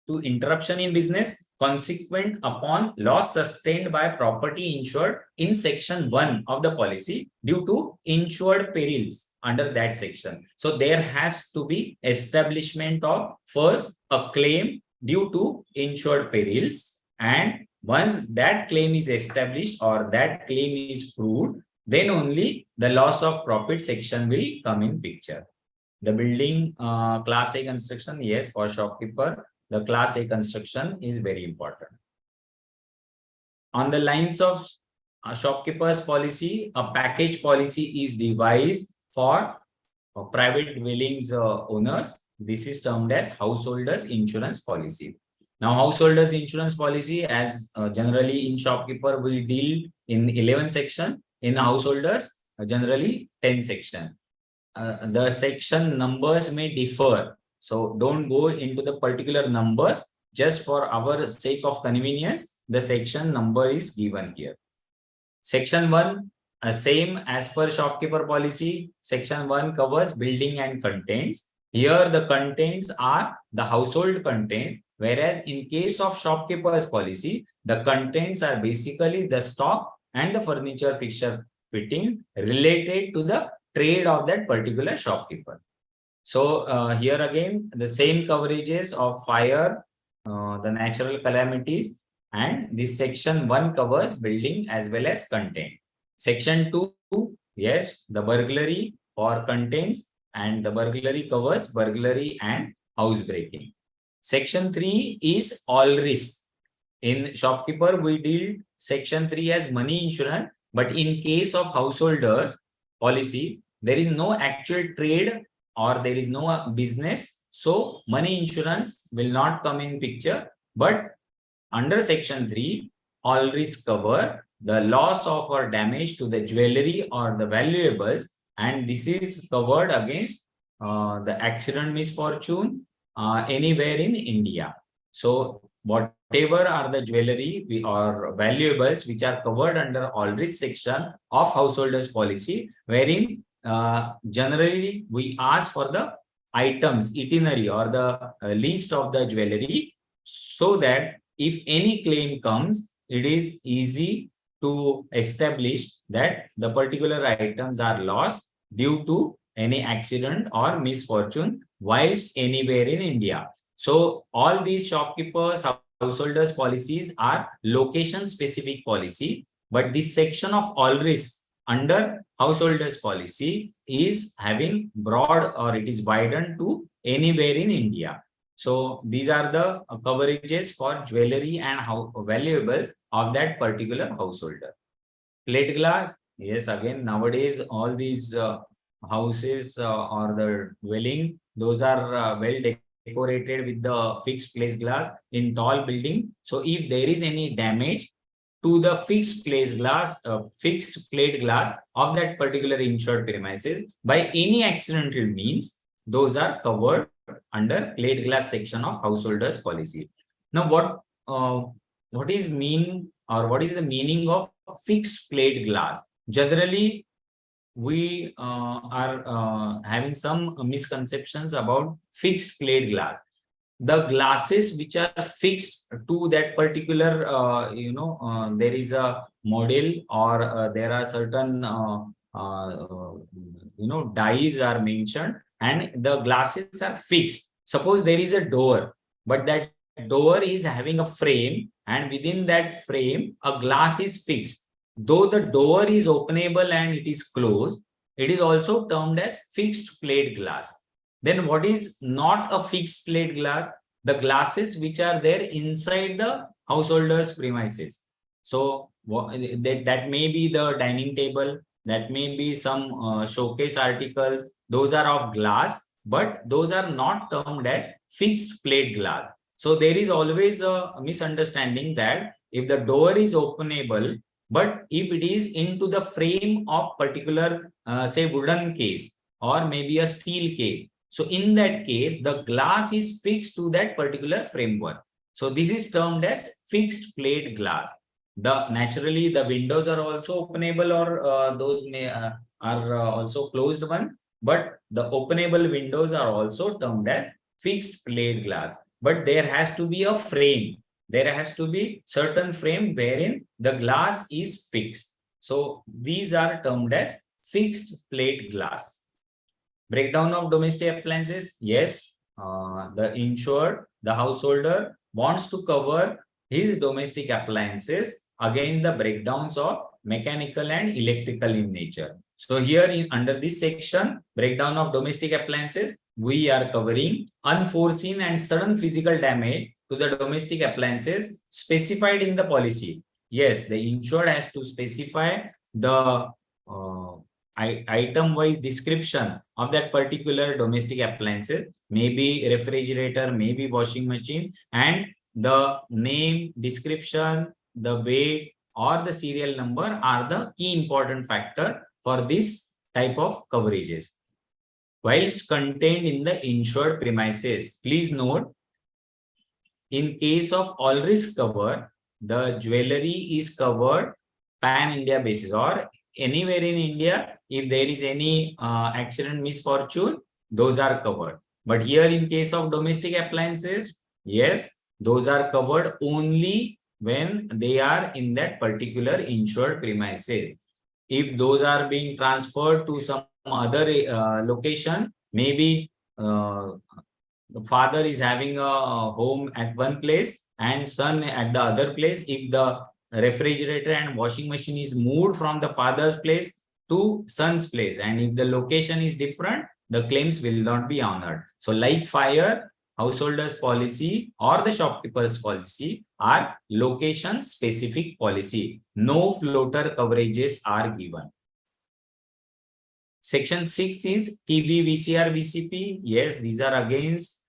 Speaker 1: to interruption in business consequent upon loss sustained by property insured in section 1 of the policy due to insured perils under that section. So there has to be establishment of first a claim due to insured perils, and once that claim is established or that claim is proved, then only the loss of profit section will come in picture. The building class A construction, yes, for shopkeeper, the class A construction is very important. On the lines of shopkeeper's policy, a package policy is devised for private dwellings owners. This is termed as householders insurance policy. Now, householders insurance policy, as generally in shopkeeper, we deal in 11 section. In householders, generally 10 section. The section numbers may differ. So don't go into the particular numbers. Just for our sake of convenience, the section number is given here. Section 1, same as per shopkeeper policy. Section 1 covers building and contents. Here the contents are the household content, whereas in case of shopkeeper's policy, the contents are basically the stock and the furniture fixture fitting related to the trade of that particular shopkeeper. So here again, the same coverages of fire, the natural calamities, and this section 1 covers building as well as content. Section 2, yes, the burglary for contents, and the burglary covers burglary and housebreaking. Section 3 is all risk. In shopkeeper, we deal section 3 as money insurance, but in case of householders policy, there is no actual trade or there is no business. So money insurance will not come in picture, but under section 3, all risk cover the loss of or damage to the jewelry or the valuables, and this is covered against the accident misfortune anywhere in India. So whatever are the jewelry or valuables which are covered under all risk section of householders policy, wherein generally we ask for the items itinerary or the list of the jewelry, so that if any claim comes, it is easy to establish that the particular items are lost due to any accident or misfortune whilst anywhere in India. So all these shopkeepers, householders policies are location specific policy, but this section of all risk under householders policy is having broad, or it is widened to anywhere in India. So these are the coverages for jewelry and valuables of that particular householder. Plate glass, yes, again nowadays all these houses or the dwelling, those are well decorated with the fixed plate glass in tall building. So if there is any damage to the fixed plate glass of that particular insured premises by any accidental means, those are covered under plate glass section of householders policy. Now what is the meaning of fixed plate glass? Generally we are having some misconceptions about fixed plate glass. The glasses which are fixed to that particular there is a model, or there are certain dies are mentioned, and the glasses are fixed. Suppose there is a door, but that door is having a frame, and within that frame a glass is fixed. Though the door is openable and it is closed, it is also termed as fixed plate glass. Then what is not a fixed plate glass? The glasses which are there inside the householder's premises. So that may be the dining table, that may be some showcase articles, those are of glass, but those are not termed as fixed plate glass. So there is always a misunderstanding that if the door is openable, but if it is into the frame of particular say wooden case or maybe a steel case, so in that case the glass is fixed to that particular framework. So this is termed as fixed plate glass. Naturally the windows are also openable, or those are also closed one, but the openable windows are also termed as fixed plate glass. But there has to be a frame. There has to be certain frame wherein the glass is fixed. So these are termed as fixed plate glass. Breakdown of domestic appliances. Yes, the insured, the householder wants to cover his domestic appliances against the breakdowns of mechanical and electrical in nature. So here under this section, breakdown of domestic appliances, we are covering unforeseen and sudden physical damage to the domestic appliances specified in the policy. Yes, the insured has to specify the item-wise description of that particular domestic appliances, maybe refrigerator, maybe washing machine, and the name, description, the weight, or the serial number are the key important factor for this type of coverages. Whilst contained in the insured premises, please note, in case of all risk cover, the jewelry is covered pan-India basis, or anywhere in India, if there is any accident, misfortune, those are covered. But here in case of domestic appliances, yes, those are covered only when they are in that particular insured premises. If those are being transferred to some other locations, maybe the father is having a home at one place and son at the other place. If the refrigerator and washing machine is moved from the father's place to son's place, and if the location is different, the claims will not be honored. So like fire, householders policy or the shopkeepers policy are location specific policy. No floater coverages are given. Section 6 is TV, VCR, VCP. Yes, these are against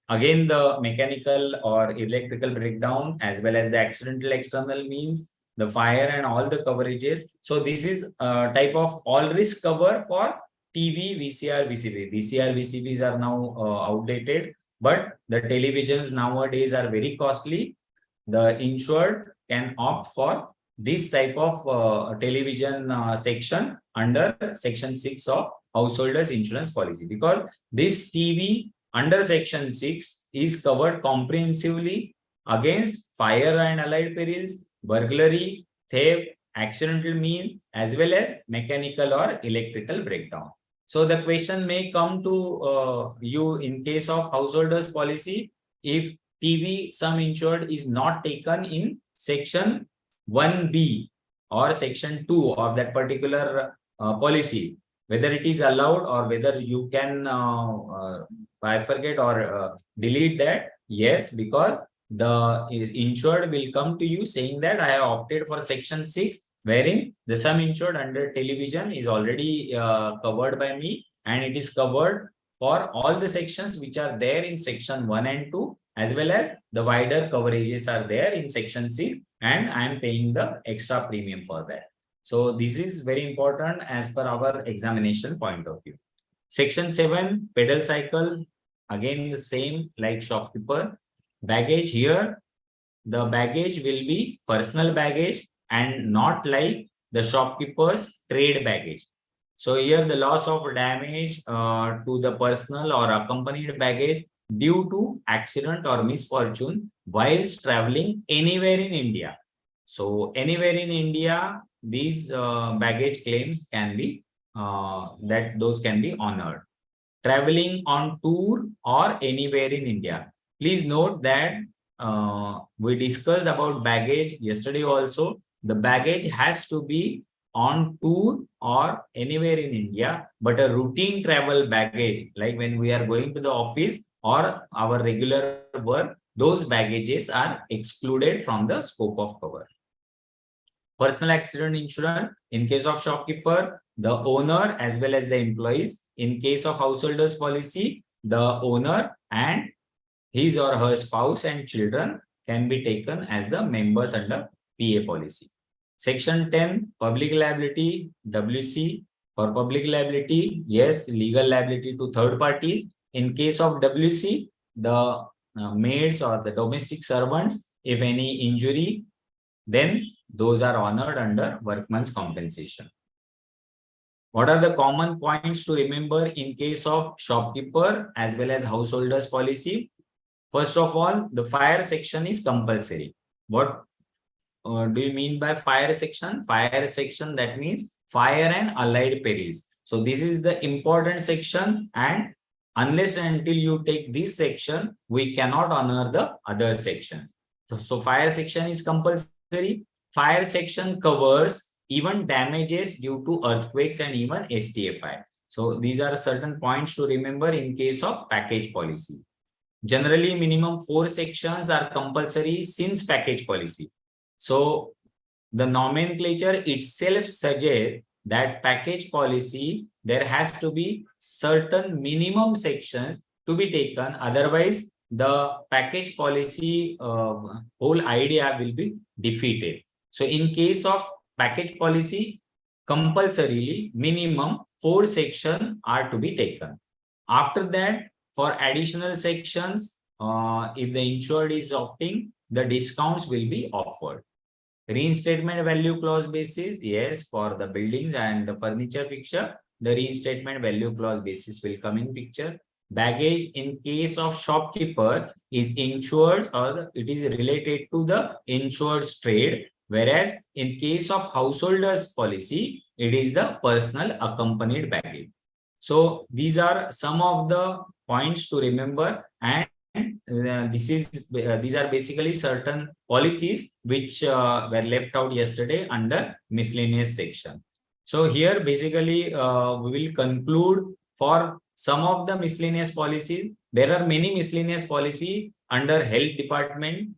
Speaker 1: again the mechanical or electrical breakdown as well as the accidental external means. the fire and all the coverages. So this is a type of all risk cover for TV, VCR, VCB. VCR, VCBs are now outdated, but the televisions nowadays are very costly. The insured can opt for this type of television section under section 6 of householders insurance policy, because this TV under section 6 is covered comprehensively against fire and allied perils, burglary, theft, accidental means, as well as mechanical or electrical breakdown. So the question may come to you in case of householders policy, if TV sum insured is not taken in section 1B or section 2 of that particular policy, whether it is allowed or whether you can bifurcate or delete that. Yes, because the insured will come to you saying that I have opted for section 6, wherein the sum insured under television is already covered by me, and it is covered for all the sections which are there in section 1 and 2, as well as the wider coverages are there in section 6, and I am paying the extra premium for that. So this is very important as per our examination point of view. Section 7, pedal cycle, again the same like shopkeeper. Baggage, here the baggage will be personal baggage and not like the shopkeeper's trade baggage. So here the loss of damage to the personal or accompanied baggage due to accident or misfortune whilst traveling anywhere in India. So anywhere in India, these baggage claims can be those can be honored. Traveling on tour or anywhere in India. Please note that we discussed about baggage yesterday also. The baggage has to be on tour or anywhere in India, but a routine travel baggage, like when we are going to the office or our regular work, those baggages are excluded from the scope of cover. Personal accident insurance, in case of shopkeeper, the owner as well as the employees. In case of householders policy, the owner and his or her spouse and children can be taken as the members under PA policy. Section 10, public liability, WC. For public liability, yes, legal liability to third parties. In case of WC, the maids or the domestic servants, if any injury, then those are honored under workman's compensation. What are the common points to remember in case of shopkeeper as well as householders policy? First of all, the fire section is compulsory. What do you mean by fire section? Fire section, that means fire and allied perils. So this is the important section, and unless and until you take this section, we cannot honor the other sections. So fire section is compulsory. Fire section covers even damages due to earthquakes and even STFI. So these are certain points to remember in case of package policy. Generally, minimum 4 sections are compulsory since package policy. So the nomenclature itself suggests that package policy, there has to be certain minimum sections to be taken. Otherwise, the package policy whole idea will be defeated. So in case of package policy, compulsorily minimum 4 sections are to be taken. After that, for additional sections, if the insured is opting, the discounts will be offered. Reinstatement value clause basis, yes, for the buildings and the furniture fixture, the reinstatement value clause basis will come in picture. Baggage in case of shopkeeper is insured or it is related to the insured's trade, whereas in case of householders policy, it is the personal accompanied baggage. So these are some of the points to remember, and these are basically certain policies which were left out yesterday under miscellaneous section. So here basically we will conclude for some of the miscellaneous policies. There are many miscellaneous policy under health department.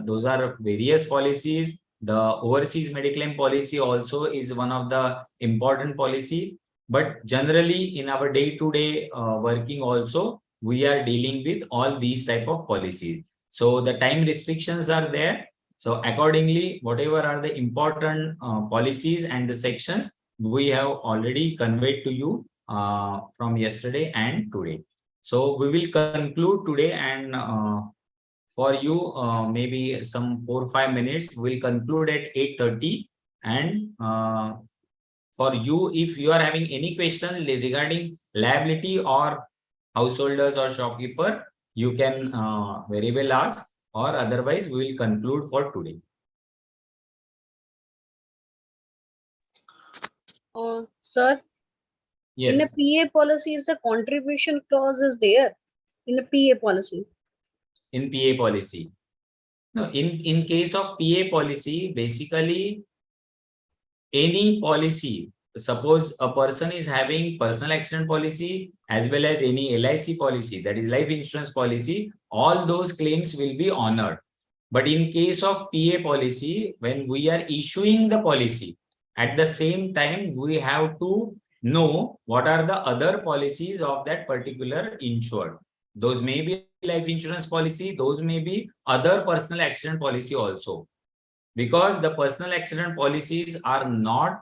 Speaker 1: Those are various policies. The overseas mediclaim policy also is one of the important policy. But generally in our day-to-day working also, we are dealing with all these type of policies. So the time restrictions are there. So accordingly, whatever are the important policies and the sections, we have already conveyed to you from yesterday and today. So we will conclude today, and for you, maybe some 4 or 5 minutes, we'll conclude at 8:30. And for you, if you are having any question regarding liability or householders or shopkeeper, you can very well ask, or otherwise we will conclude for today.
Speaker 4: Sir,
Speaker 1: Yes.
Speaker 4: in a PA policy, is the contribution clause is there in the PA policy?
Speaker 1: In PA policy. No, in case of PA policy, basically any policy, suppose a person is having personal accident policy as well as any LIC policy, that is life insurance policy, all those claims will be honored. But in case of PA policy, when we are issuing the policy, at the same time, we have to know what are the other policies of that particular insured. Those may be life insurance policy, those may be other personal accident policy also. Because the personal accident policies are not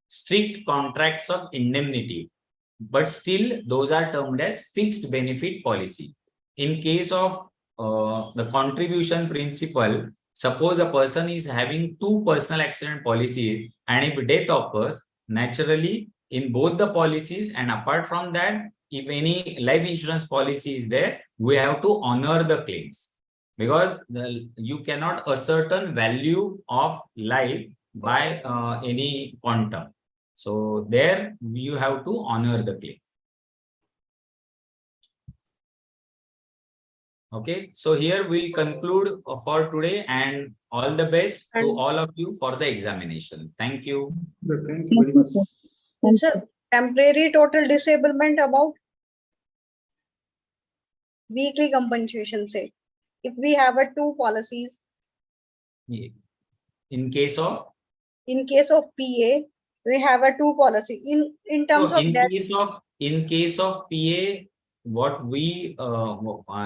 Speaker 1: strict contracts of indemnity, but still those are termed as fixed benefit policy. In case of the contribution principle, suppose a person is having two personal accident policies, and if death occurs, naturally in both the policies, and apart from that, if any life insurance policy is there, we have to honor the claims, because you cannot ascertain value of life by any quantum. So there you have to honor the claim. Okay, so here we'll conclude for today, and all the best to
Speaker 4: And-
Speaker 1: all of you for the examination. Thank you.
Speaker 2: Sir, thank you very much.
Speaker 4: And sir, temporary total disablement about weekly compensation, say, if we have a two policies,
Speaker 1: In case of
Speaker 4: in case of PA, we have a two policy in terms
Speaker 1: So
Speaker 4: of death.
Speaker 1: in case of PA, what we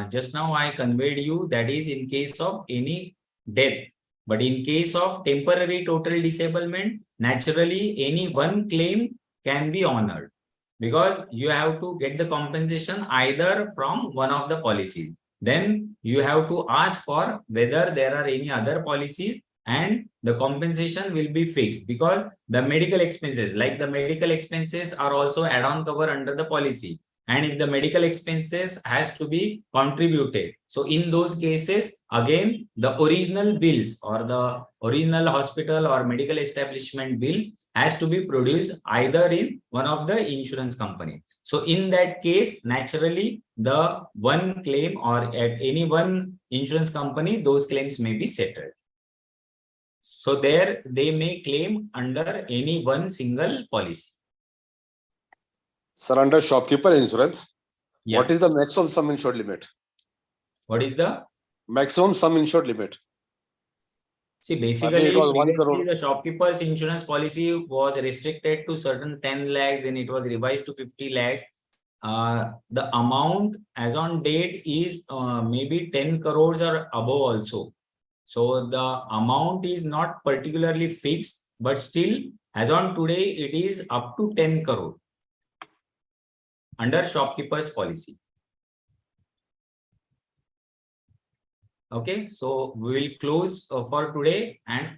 Speaker 1: just now I conveyed you, that is in case of any death. But in case of temporary total disablement, naturally any one claim can be honored, because you have to get the compensation either from one of the policies. Then you have to ask for whether there are any other policies, and the compensation will be fixed, because the medical expenses, like the medical expenses, are also add-on cover under the policy. And if the medical expenses has to be contributed, so in those cases, again, the original bills or the original hospital or medical establishment bills has to be produced either in one of the insurance company. So in that case, naturally, the one claim or at any one insurance company, those claims may be settled. So there they may claim under any one single policy.
Speaker 5: Sir, under shopkeeper insurance,
Speaker 1: Yeah.
Speaker 5: what is the maximum sum insured limit?
Speaker 1: What is the?
Speaker 5: Maximum sum insured limit.
Speaker 1: See, basically,
Speaker 5: it was 1
Speaker 1: previously
Speaker 5: crore.
Speaker 1: the shopkeeper's insurance policy was restricted to certain 10 lakhs, then it was revised to 50 lakhs. The amount as on date is maybe 10 crores or above also. So the amount is not particularly fixed, but still as on today, it is up to 10 crore under shopkeeper's policy. Okay, so we will close for today, and